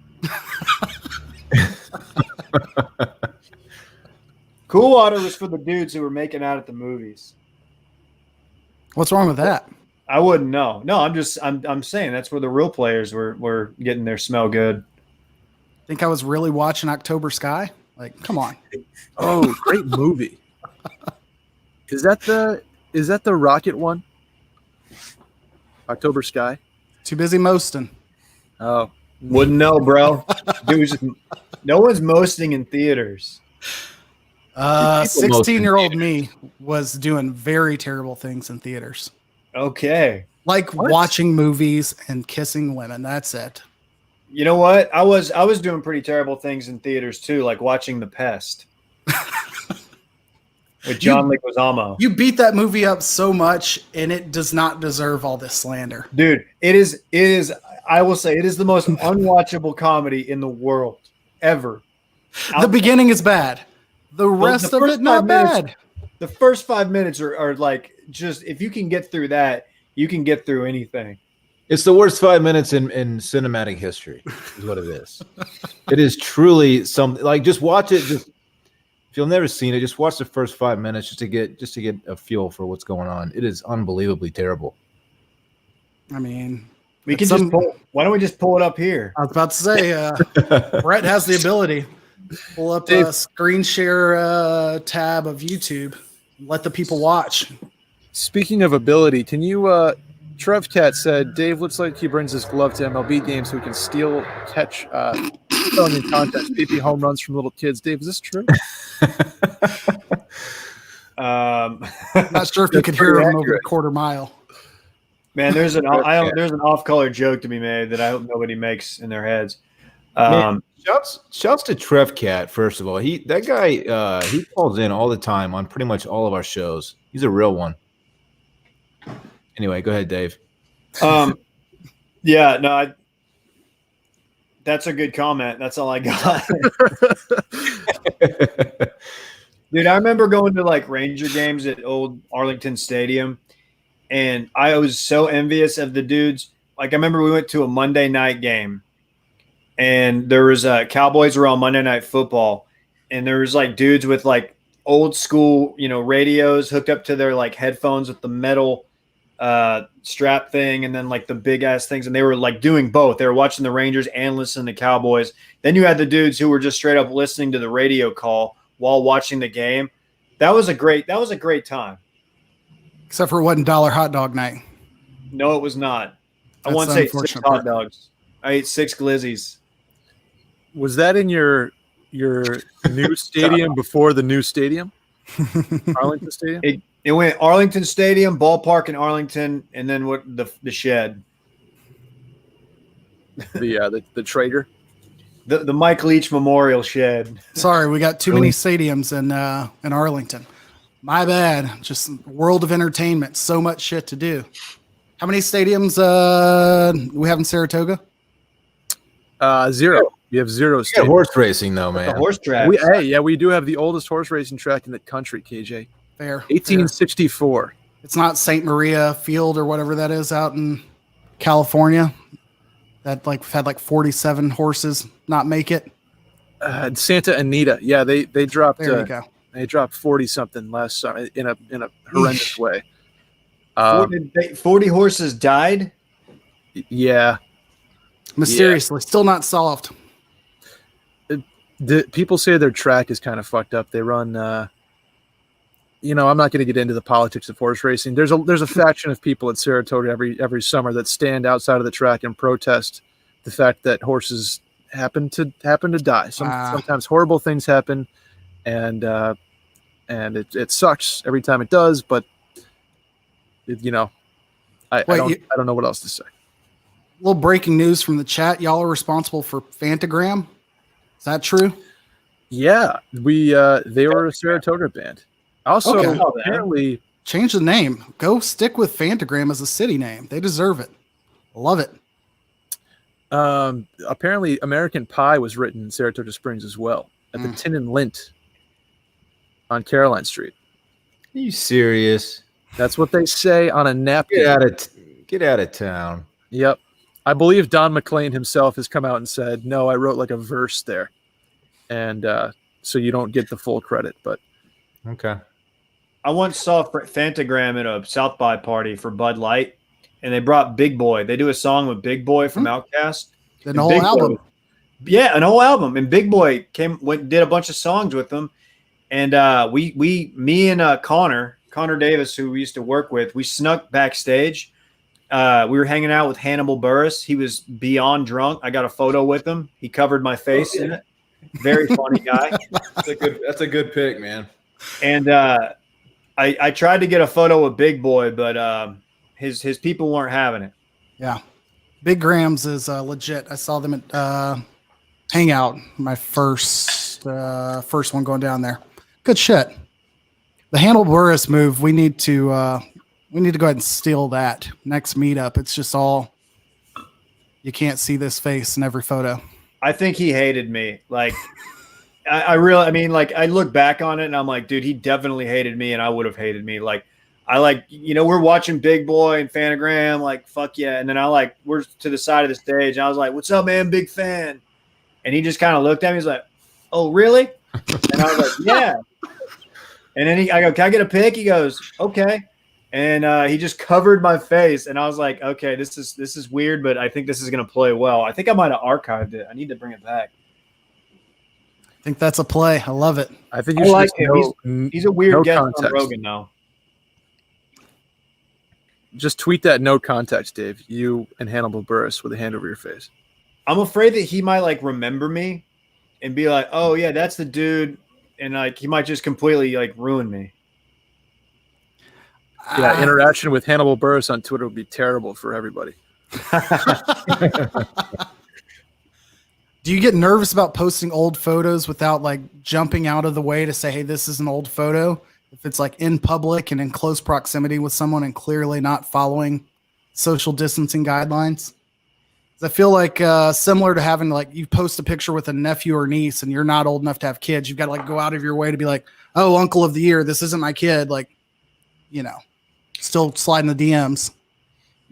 Cool Water was for the dudes who were making out at the movies. What's wrong with that? I wouldn't know. No, I'm saying that's where the real players were getting their smell good. Think I was really watching October Sky? Like, come on. Oh, great movie. Is that the Rocket one? October Sky? Too busy mosting. Oh. Wouldn't know, bro. Dude, no one's mosting in theaters. 16-year-old me was doing very terrible things in theaters. Okay. Like What? watching movies and kissing women. That's it. You know what? I was doing pretty terrible things in theaters too, like watching The Pest with John Leguizamo. You beat that movie up so much, and it does not deserve all this slander. Dude, it is. I will say it is the most unwatchable comedy in the world ever. The beginning is bad. The rest of first it, not 5 minutes- bad. The first 5 minutes are like, just, if you can get through that, you can get through anything. It's the worst 5 minutes in cinematic history, is what it is. It is truly something. Like, just watch it. Just if you've never seen it, just watch the first 5 minutes just to get a feel for what's going on. It is unbelievably terrible. I mean, We can just pull. Why don't we just pull it up here? I was about to say, Brett has the ability. Pull up Dave- a screen share tab of YouTube. Let the people watch. Speaking of ability, can you? Trev Cat said Dave looks like he brings his glove to MLB games so he can steal, catch, throwing in contests, PP home runs from little kids. Dave, is this true? Not sure if you could hear him over a quarter mile. Man, there's an off-color joke to be made that I hope nobody makes in their heads. Shouts to Trev Cat, first of all. That guy he calls in all the time on pretty much all of our shows. He's a real one. Anyway, go ahead, Dave. Yeah, no, that's a good comment. That's all I got. Dude, I remember going to like Ranger games at old Arlington Stadium, and I was so envious of the dudes. Like, I remember we went to a Monday night game, and there was Cowboys were on Monday Night Football, and there was like dudes with like old school, radios hooked up to their like headphones with the metal strap thing, and then like the big ass things, and they were like doing both. They were watching the Rangers and listening to Cowboys. Then you had the dudes who were just straight up listening to the radio call while watching the game. That was a great time. Except for it wasn't dollar hot dog night. No, it was not. I That's once the ate 6 unfortunate hot part. dogs. I ate 6 glizzies. Was that in your new stadium before the new stadium? Arlington Stadium? It went Arlington Stadium, ballpark in Arlington, and then what the shed. The Traeger? The Mike Leach Memorial Shed. Sorry, we got too many stadiums in Arlington. My bad. Just world of entertainment. So much shit to do. How many stadiums we have in Saratoga? 0. We have 0 Yeah, stadiums. horse racing, though, man. The horse track. We do have the oldest horse racing track in the country, KJ. Fair. 1864. It's not St. Maria Field or whatever that is out in California. That had like 47 horses not make it. Santa Anita. Yeah, they dropped. There you go. They dropped 40 something last summer in a horrendous way. 40 horses died. Yeah. Mysteriously, still not solved. People say their track is kind of fucked up. They run. I'm not going to get into the politics of horse racing. There's a faction of people at Saratoga every summer that stand outside of the track and protest the fact that horses happen to die. Sometimes horrible things happen, and it sucks every time it does. But I don't know what else to say. A little breaking news from the chat. Y'all are responsible for Fantagram. Is that true? Yeah, they were a Saratoga band. Also, Okay. apparently, Change the name. Go stick with Fantagram as a city name. They deserve it. Love it. apparently American Pie was written in Saratoga Springs as well at the Tin and Lint on Caroline Street. Are you serious? That's what they say on a napkin. Get out of town. Yep. I believe Don McLean himself has come out and said, no, I wrote like a verse there. And so you don't get the full credit, but. Okay. I once saw Fantagram at a South by party for Bud Light, and they brought Big Boy. They do a song with Big Boy from Outkast. An whole album. Yeah, an whole album. And Big Boy did a bunch of songs with them. And me and Connor Davis, who we used to work with, we snuck backstage. We were hanging out with Hannibal Buress. He was beyond drunk. I got a photo with him. He covered my face in it. Very funny guy. That's a good pick, man. And I tried to get a photo with Big Boy, but his people weren't having it. Yeah. Big Grams is legit. I saw them at Hangout, my first one going down there. Good shit. The Hannibal Buress move, we need to go ahead and steal that next meetup. It's just all, you can't see this face in every photo. I think he hated me. Like, I mean, like, I look back on it and I'm like, dude, he definitely hated me, and I would have hated me. Like, we're watching Big Boy and Fanagram, like, fuck yeah. And then we're to the side of the stage, and I was like, what's up, man? Big fan. And he just kind of looked at me. He's like, oh, really? And I was like, yeah. And then I go, can I get a pic? He goes, okay. And he just covered my face, and I was like, okay, this is weird, but I think this is gonna play well. I think I might have archived it. I need to bring it back. I think that's a play. I love it. I think you should like just him. He's a weird no guest context. on Rogan now. Just tweet that no context, Dave. You and Hannibal Buress with a hand over your face. I'm afraid that he might like remember me and be like, oh yeah, that's the dude, and like he might just completely like ruin me. Yeah, interaction with Hannibal Buress on Twitter would be terrible for everybody. Do you get nervous about posting old photos without like jumping out of the way to say, hey, this is an old photo? If it's like in public and in close proximity with someone and clearly not following social distancing guidelines? I feel like similar to having like you post a picture with a nephew or niece and you're not old enough to have kids. You've got to like go out of your way to be like, oh, uncle of the year, this isn't my kid. Like, you know, still sliding the DMs.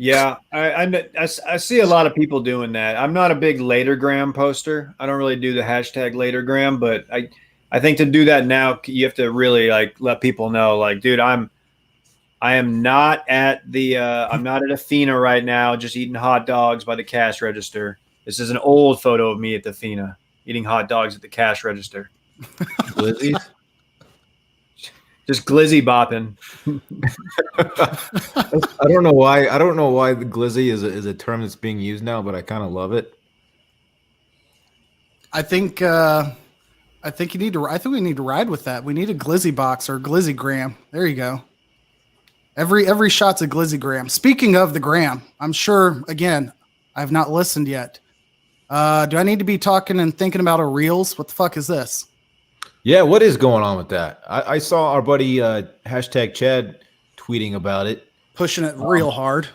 Yeah, I see a lot of people doing that. I'm not a big latergram poster. I don't really do the hashtag latergram, but I think to do that now, you have to really like let people know, like, dude, I am not at I'm not at Athena right now, just eating hot dogs by the cash register. This is an old photo of me at the Athena eating hot dogs at the cash register. Glizzies? Just glizzy bopping. I don't know why. I don't know why the glizzy is a term that's being used now, but I kind of love it. I think we need to ride with that. We need a glizzy box or a glizzy gram. There you go. Every shot's a glizzy gram. Speaking of the gram, I'm sure again, I've not listened yet. Do I need to be talking and thinking about a reels? What the fuck is this? Yeah, what is going on with that? I saw our buddy hashtag Chad tweeting about it, Pushing it real hard.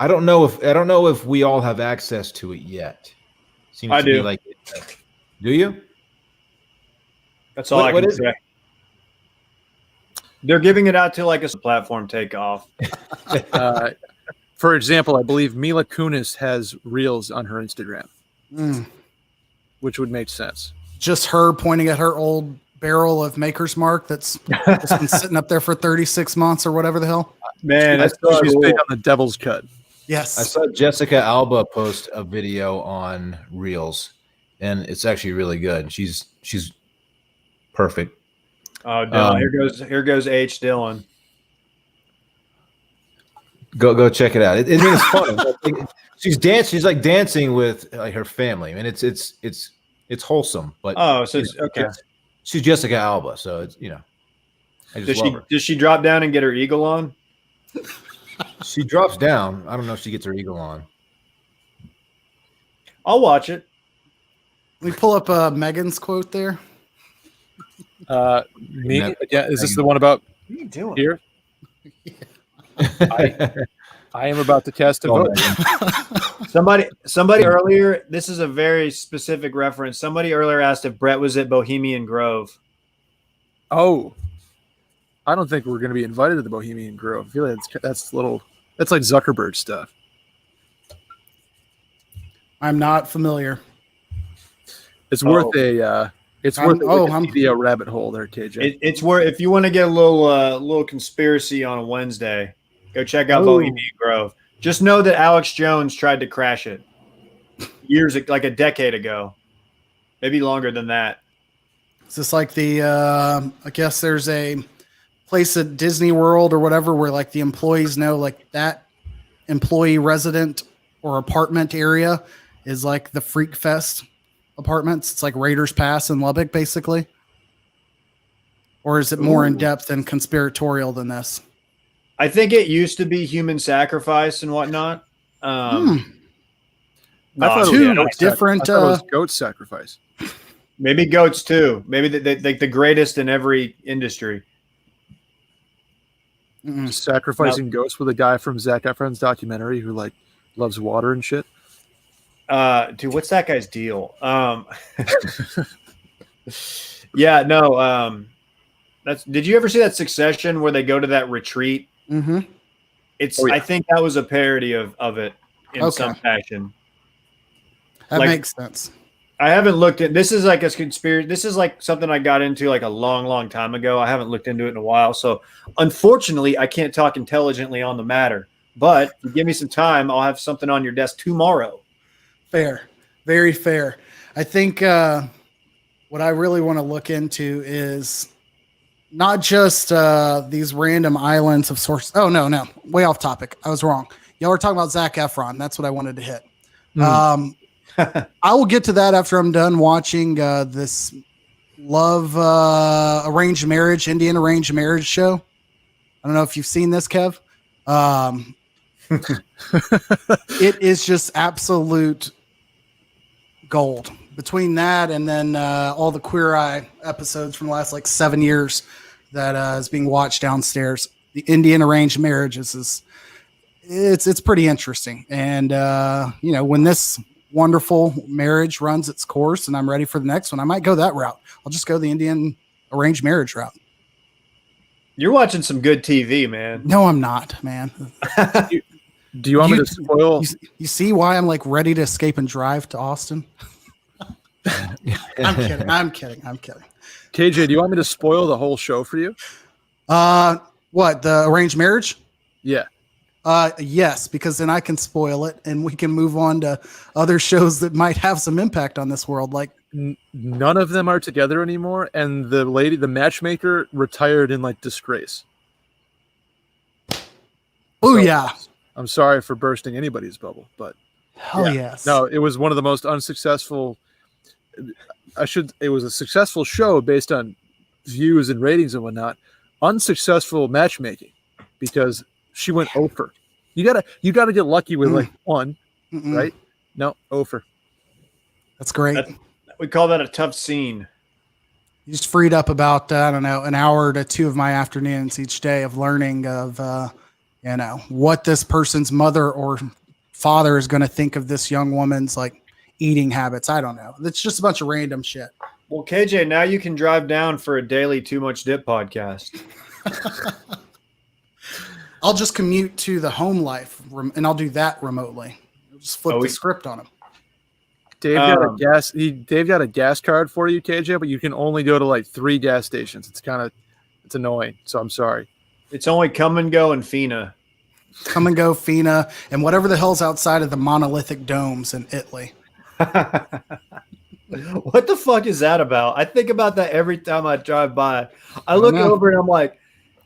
I don't know if we all have access to it yet. Seems I to do. Be like, do you? That's all I can say. They're giving it out to like a platform takeoff. For example, I believe Mila Kunis has reels on her Instagram, which would make sense. Just her pointing at her old barrel of Maker's Mark that's just been sitting up there for 36 months or whatever the hell. Man, that's so She's cool. big on the devil's cut. Yes. I saw Jessica Alba post a video on Reels, and it's actually really good. She's perfect. Oh, Dylan, here goes H. Dylan. Go check it out. I mean, it's fun. She's like dancing with like her family. I mean, it's wholesome. But so it's okay. She's Jessica Alba, so it's I just love her. Does she drop down and get her eagle on? She drops down. I don't know if she gets her eagle on. I'll watch it. Let me pull up Megan's quote there. Me? Yeah, is this the one about What are you doing here? I am about to cast a vote. Somebody earlier, this is a very specific reference. Somebody earlier asked if Brett was at Bohemian Grove. Oh, I don't think we're going to be invited to the Bohemian Grove. I feel like that's like Zuckerberg stuff. I'm not familiar. It's worth a video rabbit hole there, KJ. It's worth, if you want to get a little conspiracy on a Wednesday, go check out Bohemian Grove. Just know that Alex Jones tried to crash it like a decade ago, maybe longer than that. Is this like the I guess there's a place at Disney World or whatever where like the employees know like that employee resident or apartment area is like the Freak Fest apartments. It's like Raiders Pass in Lubbock, basically. Or is it more in depth and conspiratorial than this? I think it used to be human sacrifice and whatnot. I thought different it was goat sacrifice. Maybe goats too. Maybe the greatest in every industry. Sacrificing goats with a guy from Zac Efron's documentary who like loves water and shit. Dude, what's that guy's deal? Yeah, no. Did you ever see that Succession where they go to that retreat? Mm-hmm. I think that was a parody of it in some fashion. That Like, makes sense. I haven't looked at this. Is like a conspiracy. This is like something I got into like a long time ago. I haven't looked into it in a while. So unfortunately, I can't talk intelligently on the matter. But if you give me some time, I'll have something on your desk tomorrow. Fair. Very fair. I think what I really want to look into is not just these random islands of source. Oh, no. Way off topic. I was wrong. Y'all were talking about Zac Efron. That's what I wanted to hit. I will get to that after I'm done watching this Love Arranged Marriage, Indian Arranged Marriage show. I don't know if you've seen this, Kev. It is just absolute gold. Between that and then all the Queer Eye episodes from the last like 7 years that is being watched downstairs, the Indian Arranged Marriages is it's pretty interesting. And when this wonderful marriage runs its course and I'm ready for the next one, I might go that route. I'll just go the Indian Arranged Marriage route. You're watching some good TV, man. No, I'm not, man. Do you want me to spoil? You see why I'm like ready to escape and drive to Austin? I'm kidding. KJ, do you want me to spoil the whole show for you? What, the Arranged Marriage? Yeah. Yes, because then I can spoil it and we can move on to other shows that might have some impact on this world. Like none of them are together anymore, and the matchmaker, retired in like disgrace. Oh yeah. I'm sorry for bursting anybody's bubble, but hell yes. No, it was one of the most unsuccessful. It was a successful show based on views and ratings and whatnot. Unsuccessful matchmaking because she went over. You gotta get lucky with like one, right? No, over. That's great. We call that a tough scene. You just freed up about an hour to 2 of my afternoons each day of learning of what this person's mother or father is going to think of this young woman's like eating habits. I don't know. It's just a bunch of random shit. Well, KJ, now you can drive down for a daily Too Much Dip podcast. I'll just commute to the home life and I'll do that remotely. I'll just flip the script on him. Dave got a gas card for you, KJ, but you can only go to like 3 gas stations. It's annoying. So I'm sorry. It's only Come and Go and Fina. Come and Go, Fina, and whatever the hell's outside of the monolithic domes in Italy. What the fuck is that about? I think about that every time I drive by. I look over and I'm like,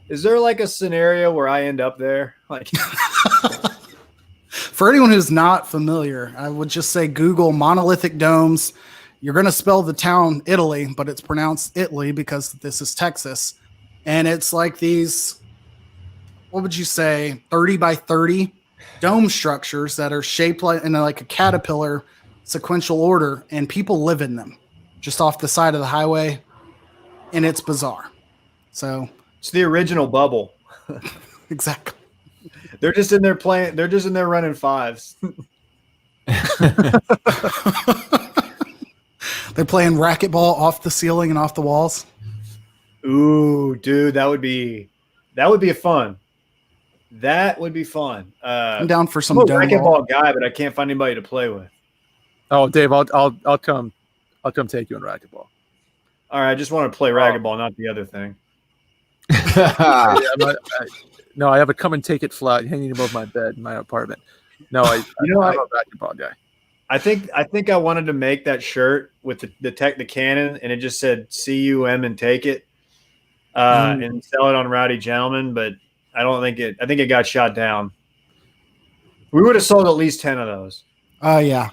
is there like a scenario where I end up there? Like, for anyone who's not familiar, I would just say Google monolithic domes. You're going to spell the town Italy, but it's pronounced Italy because this is Texas. And it's like these, what would you say, 30 by 30 dome structures that are shaped like in like a caterpillar sequential order, and people live in them just off the side of the highway. And it's bizarre. So it's the original bubble. Exactly. They're just in there playing. They're just in there running fives. They're playing racquetball off the ceiling and off the walls. Ooh, dude, that would be fun. That would be fun. I'm down for some racquetball guy, but I can't find anybody to play with. Oh, Dave, I'll come take you in racquetball. All right, I just want to play racquetball, not the other thing. No, I have a come and take it flag hanging above my bed in my apartment. No, I'm a racquetball guy. I think I wanted to make that shirt with the cannon, and it just said CUM and take it, and sell it on Rowdy Gentleman, but I think it got shot down. We would have sold at least 10 of those. Yeah.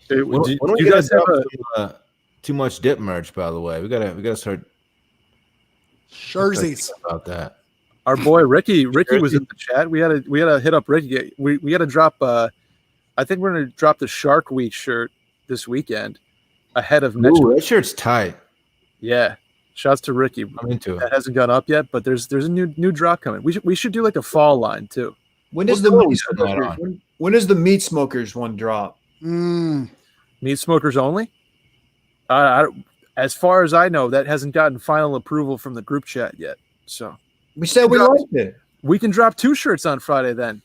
You guys have Too Much Dip merch, by the way. We gotta start jerseys about that. Our boy Ricky was in the chat. We had to hit up Ricky. We got to drop. I think we're gonna drop the Shark Week shirt this weekend ahead of next. Ooh, that shirt's tight. Yeah, shouts to Ricky. I'm into it. That hasn't gone up yet, but there's a new drop coming. We should do like a fall line too. When does the meat smokers one drop? Meat smokers only. As far as I know, that hasn't gotten final approval from the group chat yet. So We said we liked it. we can drop 2 shirts on Friday then.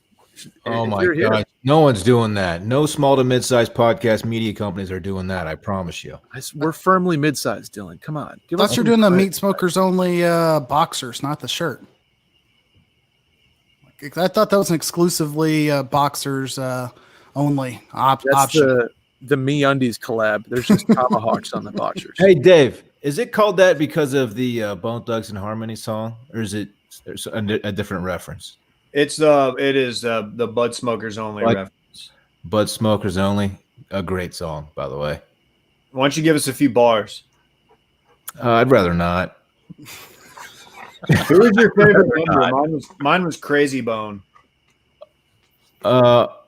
Oh If my you're here. God. No one's doing that. No small to mid-sized podcast media companies are doing that. I promise you. We're firmly mid-sized, Dylan. Come on. I thought you're doing the meat smokers only boxers, not the shirt. I thought that was an exclusively boxers only That's option. the Me Undies collab. There's just tomahawks on the boxers. Hey, Dave, is it called that because of the Bone Thugs and Harmony song, or is it a different reference? It is the Bud Smokers Only reference. Bud Smokers Only, a great song, by the way. Why don't you give us a few bars? I'd rather not. Who was your favorite member? Mine was Crazy Bone. I'm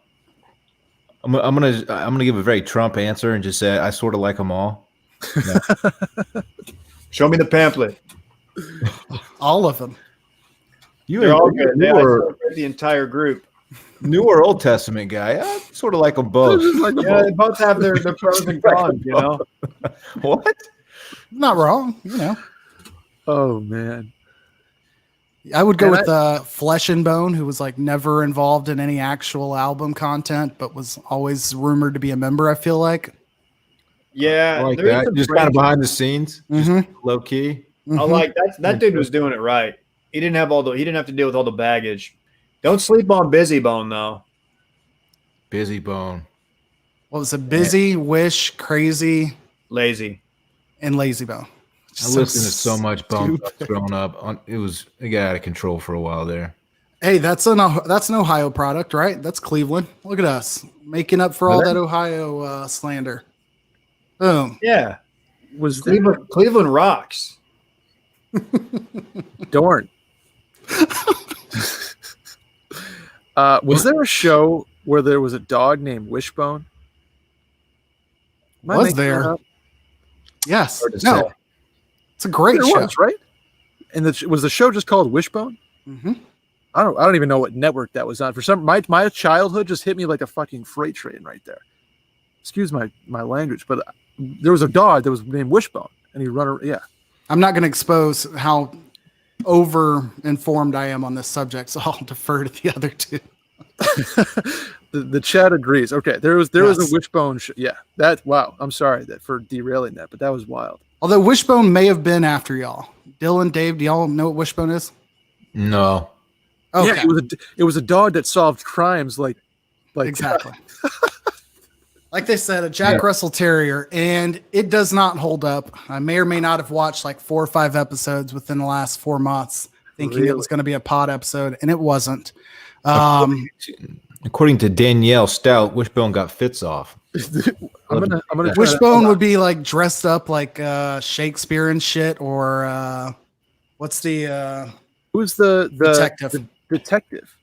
gonna give a very Trump answer and just say I sort of like them all. Yeah. Show me the pamphlet. All of them. They're all good. They the entire group. New or Old Testament guy. I sort of like them both. Yeah, they both have their pros and cons, you know. What? Not wrong, you know. Oh man. I would go with Flesh and Bone, who was like never involved in any actual album content, but was always rumored to be a member, I feel like. Yeah. I like that. Just kind of behind the scenes, just low key. I like that dude was doing it right. He didn't have to deal with all the baggage. Don't sleep on Busy Bone though. Busy Bone. What was it? Busy, Wish, Crazy, Lazy, and Lazy Bone. I listened to so much Bone Thugs growing up. It got out of control for a while there. Hey, that's an Ohio product, right? That's Cleveland. Look at us making up for all that Ohio slander. Boom. Yeah. Was Cleveland rocks. Dorn. Was there a show where there was a dog named Wishbone? Was there? Yes. No. Say. It's a great show, was, right? And was the show just called Wishbone? Mm-hmm. I don't even know what network that was on. For some, my childhood just hit me like a fucking freight train right there. Excuse my language, but there was a dog that was named Wishbone, and he run. Yeah. I'm not going to expose how over-informed I am on this subject, so I'll defer to the other two. the chat agrees. Okay, there was a Wishbone. Yeah, wow. I'm sorry for derailing that, but that was wild. Although Wishbone may have been after y'all. Dylan, Dave, do y'all know what Wishbone is? No. Okay. Yeah, it was a dog that solved crimes like exactly. Like they said, a Jack Russell Terrier, and it does not hold up. I may or may not have watched like 4 or 5 episodes within the last 4 months, thinking it was going to be a pod episode, and it wasn't. According to Danielle Stout, Wishbone got fits off. I'm gonna Wishbone would be like dressed up like Shakespeare and shit, or what's the who's the detective? The detective.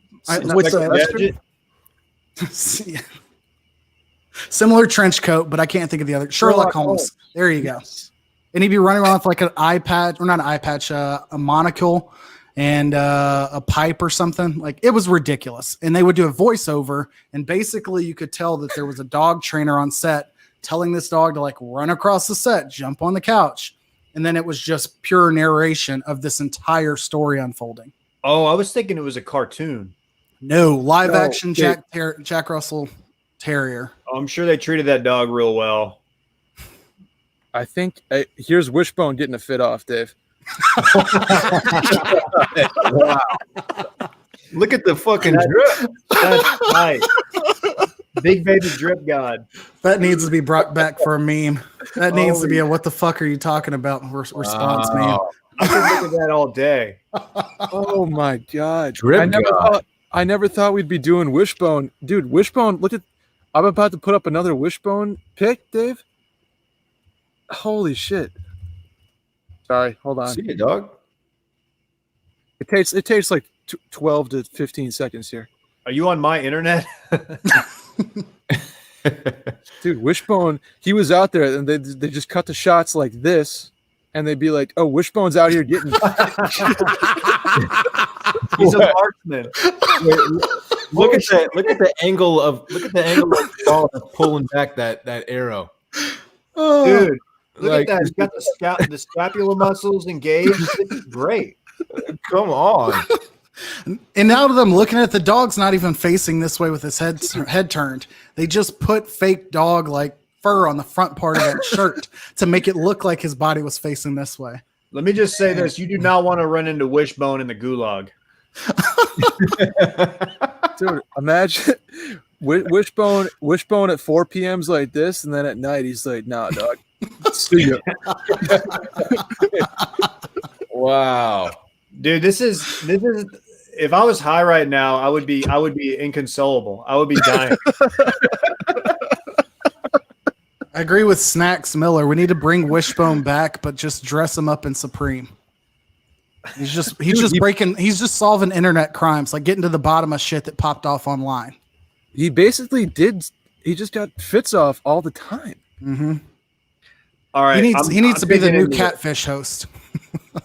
Similar trench coat, but I can't think of the other. Sherlock Holmes. There you go. And he'd be running around with like an eye patch, or not an eye patch, a monocle and a pipe or something. Like, it was ridiculous. And they would do a voiceover, and basically you could tell that there was a dog trainer on set telling this dog to like run across the set, jump on the couch. And then it was just pure narration of this entire story unfolding. Oh, I was thinking it was a cartoon. No, live action Jack Russell Terrier. I'm sure they treated that dog real well. I think here's Wishbone getting a fit off, Dave. Wow. Look at the fucking drip. That's right. Big baby drip god. That needs to be brought back for a meme. That needs to be a "what the fuck are you talking about" response meme. I could look at that all day. Oh my god. Drip I never thought we'd be doing Wishbone. Dude, Wishbone, I'm about to put up another Wishbone pic, Dave. Holy shit. Sorry, hold on. See you, dog. It takes like 12 to 15 seconds here. Are you on my internet? Dude, Wishbone, he was out there, and they just cut the shots like this, and they'd be like, "Oh, Wishbone's out here getting." He's a marksman. Look at that! Look at the angle of the ball that's pulling back that arrow. Oh, Dude, look Like, at that. He's got the scapula muscles engaged. It's great. come on. and out of them looking at the dog's not even facing this way with his head turned. They just put fake dog like fur on the front part of that shirt to make it look like his body was facing this way. Let me just say this: you do not want to run into Wishbone in the gulag. Dude, imagine Wishbone at 4 p.m.'s like this, and then at night he's like, "Nah, dog, see ya." Wow. Dude, this is. If I was high right now, I would be inconsolable. I would be dying. I agree with Snacks Miller. We need to bring Wishbone back, but just dress him up in Supreme. He's just solving internet crimes, like getting to the bottom of shit that popped off online. He basically did. He just got fits off all the time. Mm-hmm. All right, He needs to be the taking new into it. Catfish host.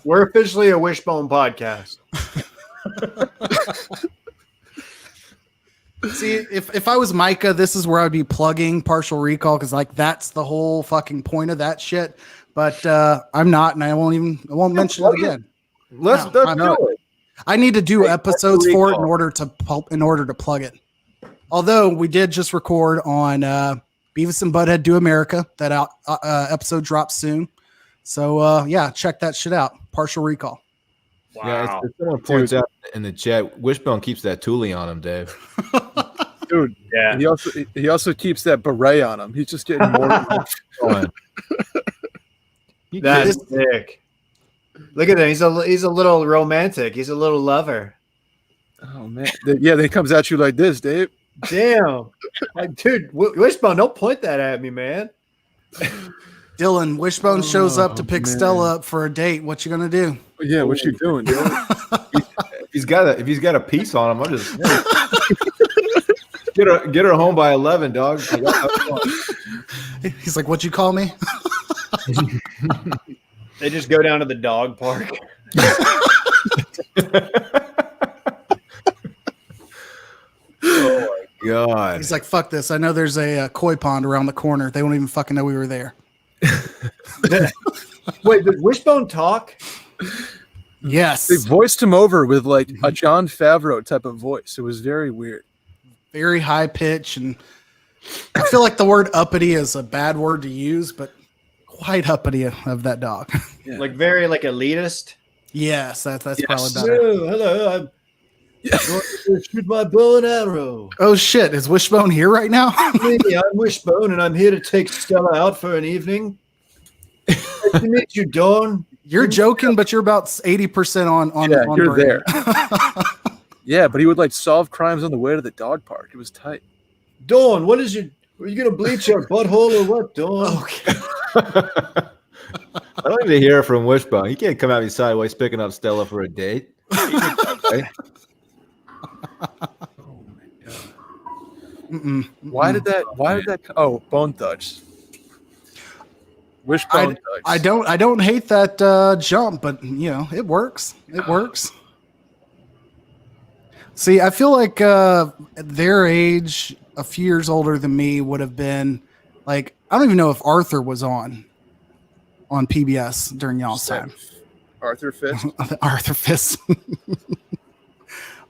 We're officially a Wishbone podcast. See, if I was Micah, this is where I'd be plugging Partial Recall because like that's the whole fucking point of that shit. But I'm not, and I won't mention it again. Let's I'm do not. it. I need to do episodes Partial for it Recall. in order to plug it. Although we did just record on Beavis and Butthead Do America. That episode drops soon. So yeah, check that shit out. Partial Recall. Wow. Yeah, as someone points out in the chat, Wishbone keeps that Thule on him, Dave. Dude, Yeah. he also keeps that beret on him. He's just getting more. That's sick. Look at him. He's a little romantic. He's a little lover. Oh man, yeah, then he comes at you like this, Dave. Damn. Like, dude, Wishbone, don't point that at me, man. Dylan, Wishbone shows up to Oh, pick man. Stella up for a date. What you gonna do? Yeah, what you doing, dude? If he's got a piece on him, I'll just get her home by 11, dog. He's like, "What'd you call me?" They just go down to the dog park. Oh my god. He's like, "Fuck this! I know there's a koi pond around the corner. They won't even fucking know we were there." Wait, did Wishbone talk? Yes, They voiced him over with like a John Favreau type of voice. It was very weird. very high pitch, and I feel like the word uppity is a bad word to use, but quite uppity of that dog. Yeah. Like very like elitist. Yes, that's Yes. probably better. Hello, I'm going to shoot my bow and arrow. Oh shit, is Wishbone here right now? Hey, I'm Wishbone, and I'm here to take Stella out for an evening. Nice to meet you, Dawn. You're joking, but you're about 80% on. Yeah, on you're brand. Yeah, but he would like solve crimes on the way to the dog park. It was tight. Dawn, what is your? Are you gonna bleach your butthole or what, Dawn? Okay. I don't need to hear from Wishbone. He can't come at me sideways picking up Stella for a date. Okay. Mm-mm. Why did that? Oh, Bone Thugs. Wishbone Thugs. I don't hate that jump, but you know it works. It works. See, I feel like at their age, a few years older than me, would have been like I don't even know if Arthur was on PBS during y'all's time. Arthur Fist. Arthur Fist.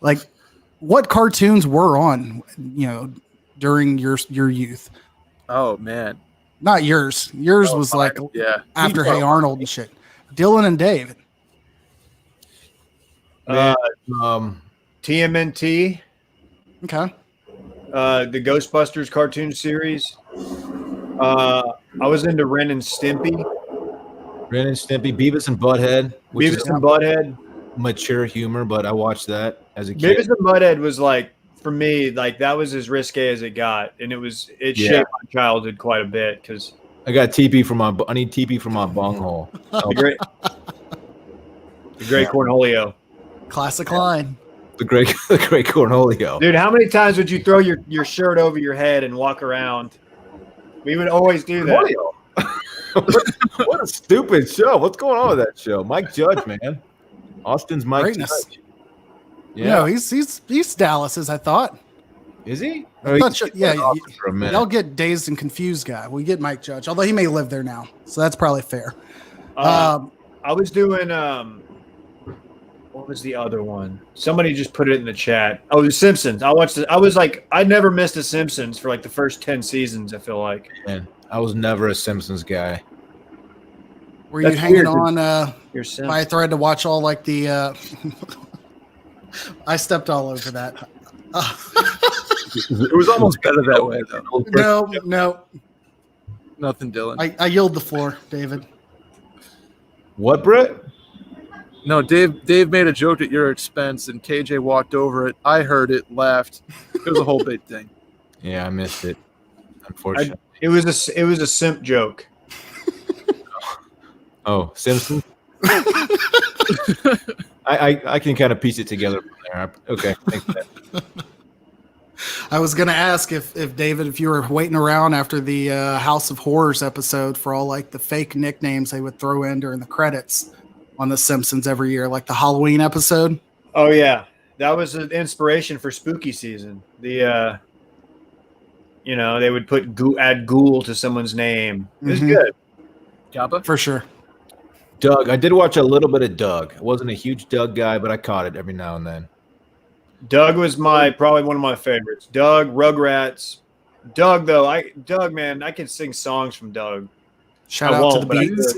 Like, what cartoons were on? You know, during your youth. Oh man. Not yours. Yours Oh, was mine. like Yeah. after Hey Arnold and shit. Dylan and Dave. TMNT, Okay. the Ghostbusters cartoon series. I was into Ren and Stimpy, Ren and Stimpy, Beavis and Butthead, which Beavis is and Butthead. mature humor, but I watched that as a kid. Beavis and Butthead was like, for me, like that was as risque as it got, and it Yeah. shaped my childhood quite a bit because I got TP from my. I need TP from my bunghole. the great Cornholio. Classic line. The great Cornholio. Dude, how many times would you throw your shirt over your head and walk around? We would always do that. Cornholio. What a stupid show. What's going on with that show? Mike Judge, man. Austin's Mike Greatness. Judge. Yeah. No, he's Dallas, as I thought. Is he? I thought yeah, For a minute. y'all get Dazed and Confused guy. We get Mike Judge, although he may live there now, so that's probably fair. I was doing what was the other one? Somebody just put it in the chat. Oh, The Simpsons. I watched it. I was like, I never missed The Simpsons for like the first 10 seasons, I feel like. Man, I was never a Simpsons guy. Were you That's hanging weird, on You're Sim. by a thread to watch all like the I stepped all over that. It was almost better that way, though. No. Nothing, Dylan. I yield the floor, David. What, Brett? No, Dave made a joke at your expense, and KJ walked over it. I heard it, laughed. It was a whole big thing. Yeah, I missed it. Unfortunately. It was a simp joke. Oh, Simpsons? I can kind of piece it together from there. Okay. Thanks. I was gonna ask if David, if you were waiting around after the House of Horrors episode for all like the fake nicknames they would throw in during the credits on The Simpsons every year, like the Halloween episode. Oh yeah, that was an inspiration for spooky season. The they would add ghoul to someone's name. It was good. Jabba? For sure. Doug. I did watch a little bit of Doug. I wasn't a huge Doug guy, but I caught it every now and then. Doug was probably one of my favorites. Doug, Rugrats. Doug, though, man, I can sing songs from Doug. Shout out to the Beats.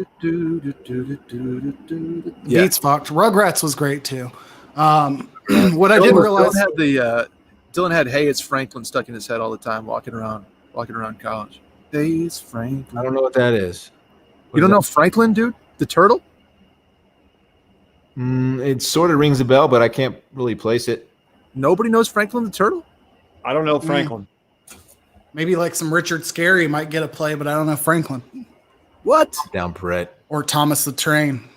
Yeah. Beats fucked. Rugrats was great too. What I didn't realize, Dylan had "Hey, it's Franklin" stuck in his head all the time, walking around college. Hey, it's Franklin. I don't know what that is. You don't know Franklin, dude? The turtle? It sort of rings a bell, but I can't really place it. Nobody knows Franklin the turtle? I don't know Franklin. maybe like some Richard Scarry might get a play, but I don't know Franklin What? Down, Brett. or Thomas the Train.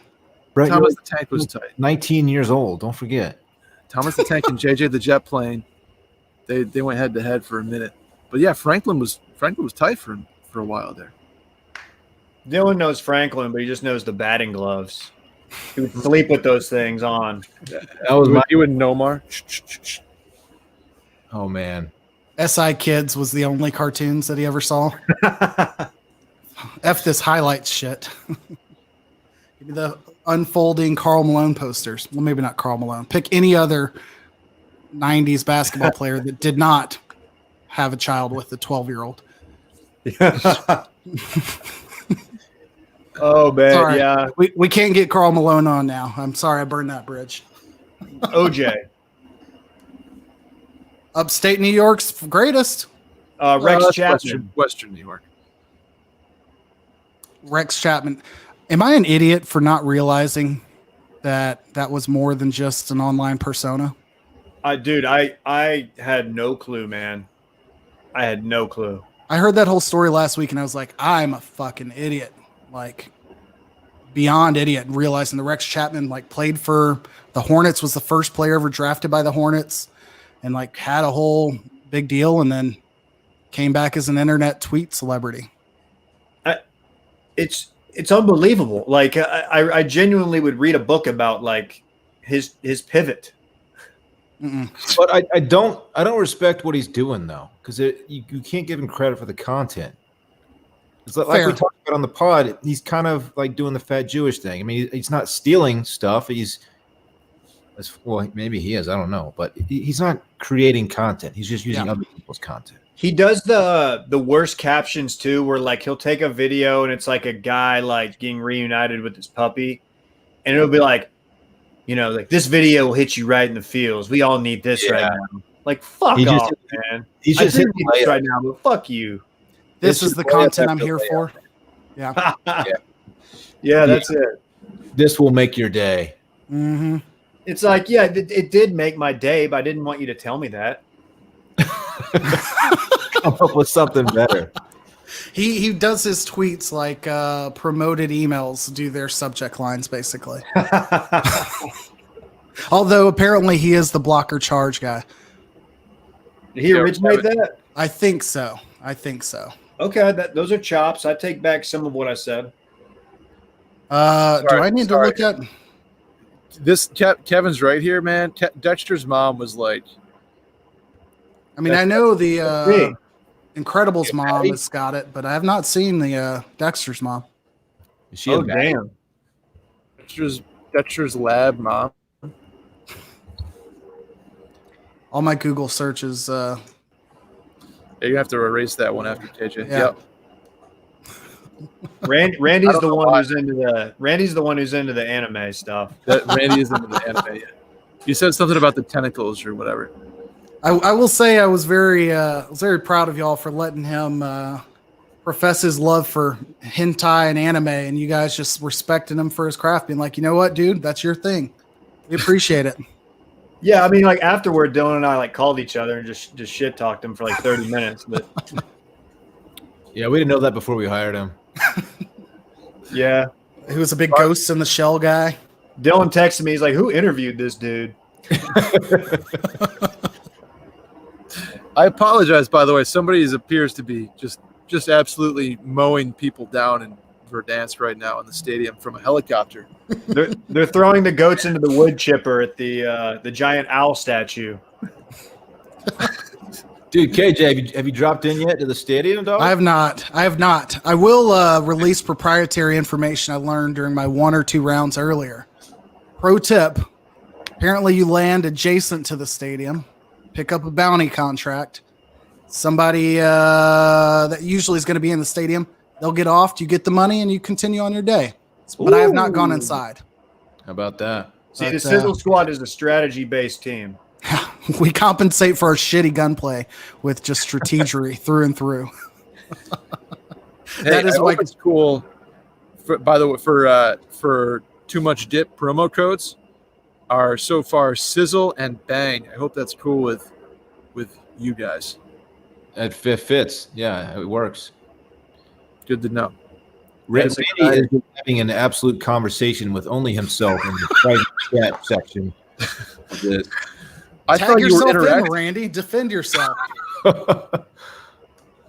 Brett, you're Thomas like the Tank was tight. 19 years old. Don't forget. Thomas the Tank and JJ the Jet Plane. They went head to head for a minute. But yeah, Franklin was tight for a while there. Dylan knows Franklin, but he just knows the batting gloves. He would sleep with those things on. That was You and Nomar. Oh man. SI Kids was the only cartoons that he ever saw. F this highlights shit. Give me the unfolding Karl Malone posters. Well, maybe not Karl Malone. Pick any other 90s basketball player that did not have a child with a 12-year-old. Oh, man, Sorry. yeah. We can't get Karl Malone on now. I'm sorry I burned that bridge. OJ. Upstate New York's greatest. Rex That's Chapman. Western New York. Rex Chapman. Am I an idiot for not realizing that was more than just an online persona? Dude, I had no clue, man. I had no clue. I heard that whole story last week and I was like, I'm a fucking idiot. Like, beyond idiot, realizing the Rex Chapman like played for the Hornets, was the first player ever drafted by the Hornets, and like had a whole big deal, and then came back as an internet tweet celebrity. It's unbelievable. Like I genuinely would read a book about like his pivot. But I don't respect what he's doing though, because you can't give him credit for the content. It's like we talked about on the pod. He's kind of like doing the fat Jewish thing. I mean, he's not stealing stuff. Well, maybe he is. I don't know, but he's not creating content. He's just using other people's content. He does the worst captions too, where like he'll take a video and it's like a guy like getting reunited with his puppy, and it'll be like, like this video will hit you right in the feels. We all need this right now. Like fuck off, man. He's I just do need this right now, but fuck you. This is the content I'm here for. Yeah. Yeah, that's it. This will make your day. Mm-hmm. It's like, yeah, it did make my day, but I didn't want you to tell me that. Come up with something better. He does his tweets like promoted emails do their subject lines, basically. Although apparently he is the blocker charge guy. Did he originate that? I think so. Okay, those are chops. I take back some of what I said. Do I need to look at This Kevin's right here, man. Dexter's mom was like I mean, I know the me. Incredibles Yeah, mom Patty. has got it, but I have not seen the Dexter's mom. Is she a baddie? Damn. Dexter's lab mom. All my Google searches. Yeah, you have to erase that one after KJ. Yeah. Yep. Randy's I don't the know one why. who's into the anime stuff. That Randy is into the anime. Yeah. You said something about the tentacles or whatever. I will say I was very proud of y'all for letting him profess his love for hentai and anime, and you guys just respecting him for his craft, being like, you know what, dude, that's your thing. We appreciate it. Yeah, I mean, like afterward, Dylan and I like called each other and just shit talked him for like 30 minutes. But Yeah, we didn't know that before we hired him. yeah, He was a big Ghost in the Shell guy. Dylan texted me. He's like, "Who interviewed this dude?" I apologize, by the way. Somebody appears to be just absolutely mowing people down in Verdansk right now in the stadium from a helicopter. They're throwing the goats into the wood chipper at the giant owl statue. Dude, KJ, have you dropped in yet to the stadium, dog? I have not. I will release proprietary information I learned during my 1 or 2 rounds earlier. Pro tip: apparently, you land adjacent to the stadium, pick up a bounty contract. Somebody that usually is going to be in the stadium, they'll get off. You get the money, and you continue on your day. But I have not gone inside. How about that? See, the But, Sizzle Squad is a strategy-based team. We compensate for our shitty gunplay with just strategery through and through. Hey, That is I like hope it's cool. By the way, for Too Much Dip promo codes are so far Sizzle and Bang. I hope that's cool with you guys. It fits. Yeah, it works. Good to know. Randy That's is having an absolute conversation with only himself in the private chat section of this. I tag thought you were yourself in, interacting. Randy. Defend yourself.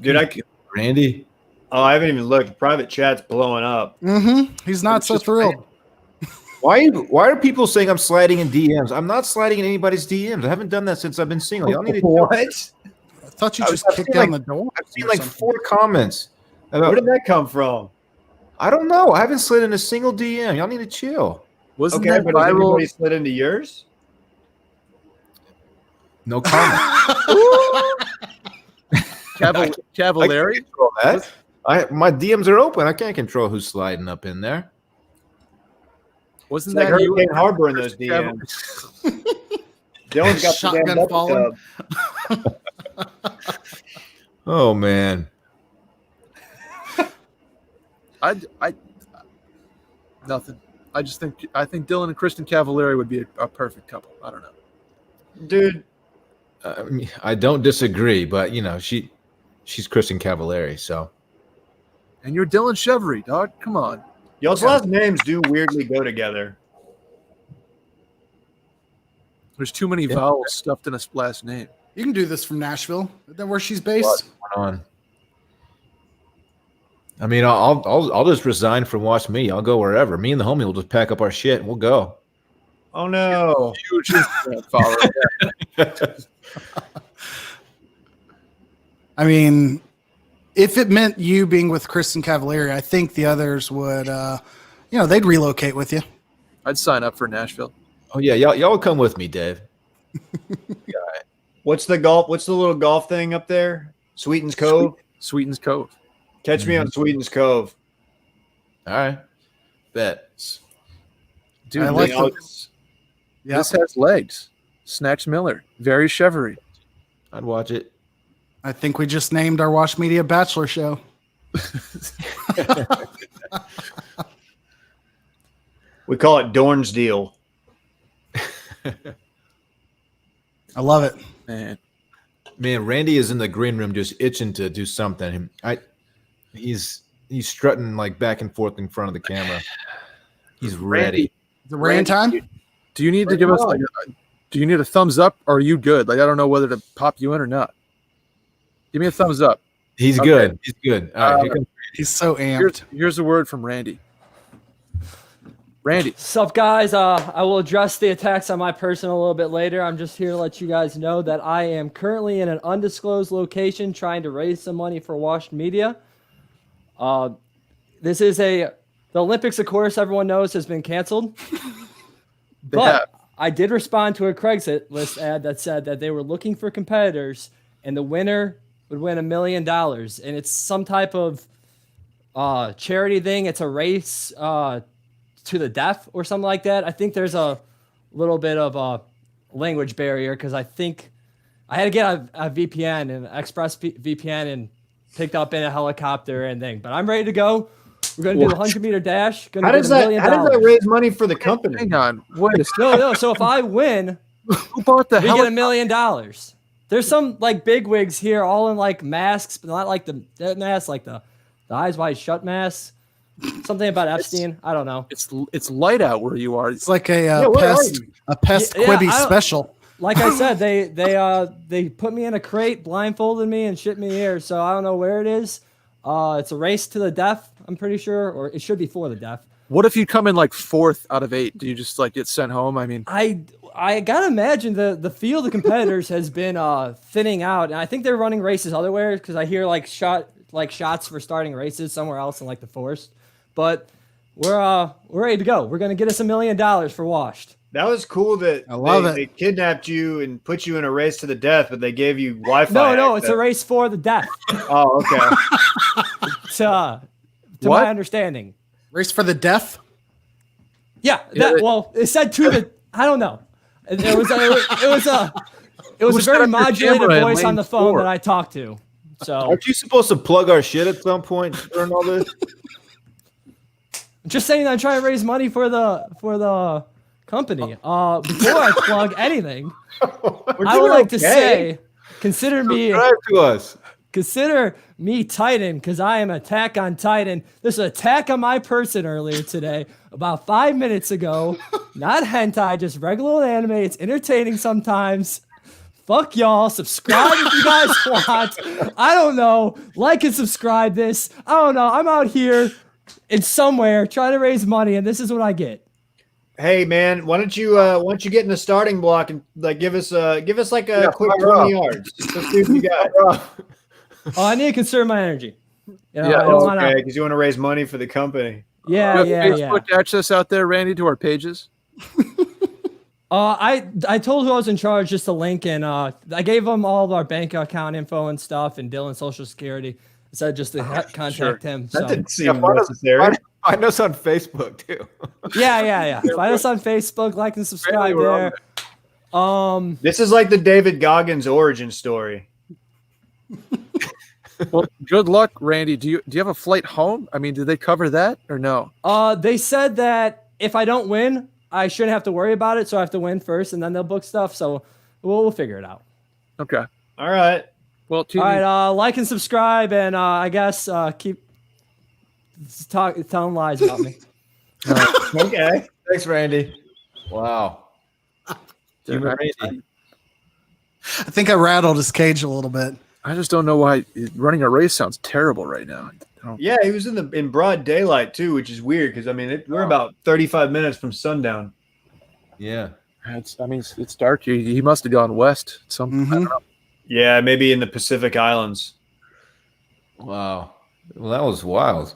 Dude, Randy? I haven't even looked. Private chat's blowing up. He's not It's so just thrilled. Why are people saying I'm sliding in DMs? I'm not sliding in anybody's DMs. I haven't done that since I've been single. Y'all need to What? I thought you just I've kicked seen down like- the door. I've seen or like something. 4 comments. About, Where did that come from? I don't know. I haven't slid in a single DM. Y'all need to chill. Wasn't Okay, that but has viral? anybody slid into yours? No comment. Cavallari? Control that. My DMs are open. I can't control who's sliding up in there. Wasn't It's like that you? Hurricane Harbor in those DMs. Dylan's got the damn Shotgun falling. tub. Oh man. Nothing. I think Dylan and Kristen Cavallari would be a perfect couple. I don't know. Dude, I don't disagree, but she's Kristen Cavallari, so And you're Dylan Chevry, dog. Come on. y'all's last names do weirdly go together. There's too many vowels stuffed in a last name. You can do this from Nashville. Is that where she's based? what's going on? I mean, I'll just resign from Watch Me. I'll go wherever. Me and the homie will just pack up our shit and we'll go. Oh no. Huge Instagram follower. I mean, if it meant you being with Kristen Cavallari, I think the others would, they'd relocate with you. I'd sign up for Nashville. Oh yeah, y'all come with me, Dave. What's the little golf thing up there? Sweetens Cove? Sweetens Cove. Catch me on Sweetens Cove. All right, bet. Dude, I like this has legs. Snatch Miller. Very Chevry. I'd watch it. I think we just named our Wash Media Bachelor show. We call it Dorn's Deal. I love it. Man, Randy is in the green room just itching to do something. He's strutting like back and forth in front of the camera. He's ready. The rain time? Do you need to give us do you need a thumbs up or are you good? Like I don't know whether to pop you in or not. Give me a thumbs up. He's Okay. good. He's good. All right, here comes He's so amped. Here's a word from Randy. Randy. What's up, guys? I will address the attacks on my person a little bit later. I'm just here to let you guys know that I am currently in an undisclosed location trying to raise some money for Washed Media. This is the Olympics, of course, everyone knows, has been canceled. But I did respond to a Craigslist ad that said that they were looking for competitors and the winner would win $1 million. And it's some type of charity thing. It's a race to the death or something like that. I think there's a little bit of a language barrier because I think I had to get a VPN and Express VPN and picked up in a helicopter and thing. But I'm ready to go. We're going to do the 100-meter dash. How does that raise money for the company? Hang on. Wait a second. No. So if I win, Who bought the we get hell? $1 million. There's some like big wigs here, all in like masks, but not like the dead mask, like the eyes wide shut mask. Something about Epstein. I don't know. It's light out where you are. It's like a pest Quibi special. Like I said, they put me in a crate, blindfolded me, and shipped me here. So I don't know where it is. It's a race to the death, I'm pretty sure, or it should be for the death. What if you come in like 4th out of 8? Do you just like get sent home? I mean, I gotta imagine the field of competitors has been thinning out, and I think they're running races otherwhere because I hear shots for starting races somewhere else in like the forest. But we're ready to go. We're gonna get us $1 million for Washed. That was cool that they kidnapped you and put you in a race to the death, but they gave you Wi-Fi. No, it's a race for the death. Oh, okay. To my understanding. Race for the deaf? Yeah, it said to the. I don't know. It was a very modulated voice on the phone that I talked to. So Aren't you supposed to plug our shit at some point during all this? Just saying, I'm trying to raise money for the company. Before I plug anything, I would like to say, consider me Titan, because I am Attack on Titan. There's an attack on my person earlier today, about 5 minutes ago. Not hentai, just regular old anime. It's entertaining sometimes. Fuck y'all. Subscribe if you guys want. I don't know. Like and subscribe this. I don't know. I'm out here in somewhere trying to raise money, and this is what I get. Hey man, why don't you get in the starting block and like give us like a quick 20 yards? Let's see what you got. I need to conserve my energy. Because you want to raise money for the company. Yeah. Facebook access out there, Randy, to our pages. I told who I was in charge just a link, and I gave them all of our bank account info and stuff, and Dylan's social security. I said just to contact him. That didn't seem necessary. Find us on Facebook too. Yeah. Find us on Facebook, like and subscribe there. This is like the David Goggins origin story. Well, good luck, Randy. Do you have a flight home? I mean, did they cover that or no? They said that if I don't win, I shouldn't have to worry about it. So I have to win first, and then they'll book stuff. So we'll figure it out. Okay. All right. Well, all right. Like and subscribe, and I guess keep telling lies about me. Okay. Thanks, Randy. Wow. I think I rattled his cage a little bit. I just don't know why running a race sounds terrible right now. Yeah, he was in broad daylight too, which is weird because I mean we're about 35 minutes from sundown. Yeah, it's dark. He must have gone west. I don't know. Yeah, maybe in the Pacific Islands. Wow. Well, that was wild.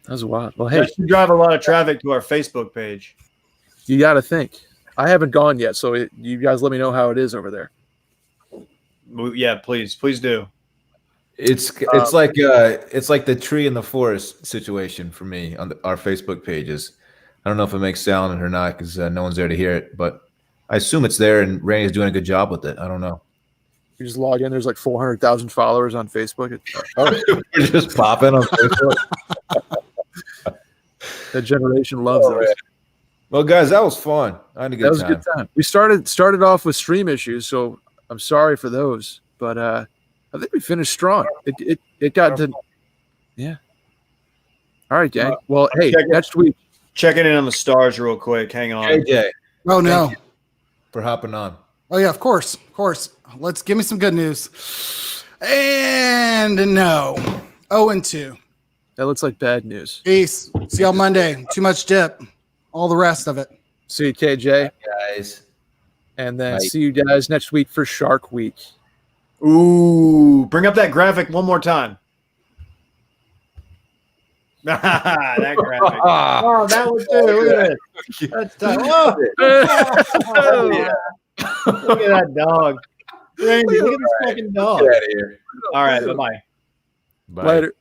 Well, hey, that should drive a lot of traffic to our Facebook page. You got to think. I haven't gone yet, so you guys let me know how it is over there. Yeah, please do. It's like the tree in the forest situation for me on our Facebook pages. I don't know if it makes sound or not because no one's there to hear it, but I assume it's there, and Randy's doing a good job with it. I don't know. You just log in. There's like 400,000 followers on Facebook. We're just popping on Facebook. That generation loves those. Well, guys, that was fun. I had a good time. We started off with stream issues, so I'm sorry for those, but I think we finished strong. It got to, yeah. All right, gang. Well, hey, next week. Checking in on the stars real quick. Hang on. JJ. Oh, no. For hopping on. Oh, yeah, of course. Let's give me some good news. And no. 0-2. That looks like bad news. Peace. See y'all Monday. Too much dip. All the rest of it. See you, KJ. Guys. And then Bye. see you guys next week for Shark Week. Ooh, bring up that graphic one more time. That graphic. Oh, that was good. Look at this. That's tough. Oh. Look at that dog. Randy, look at this fucking dog. Get out of here. All right, bye-bye. Bye. Later.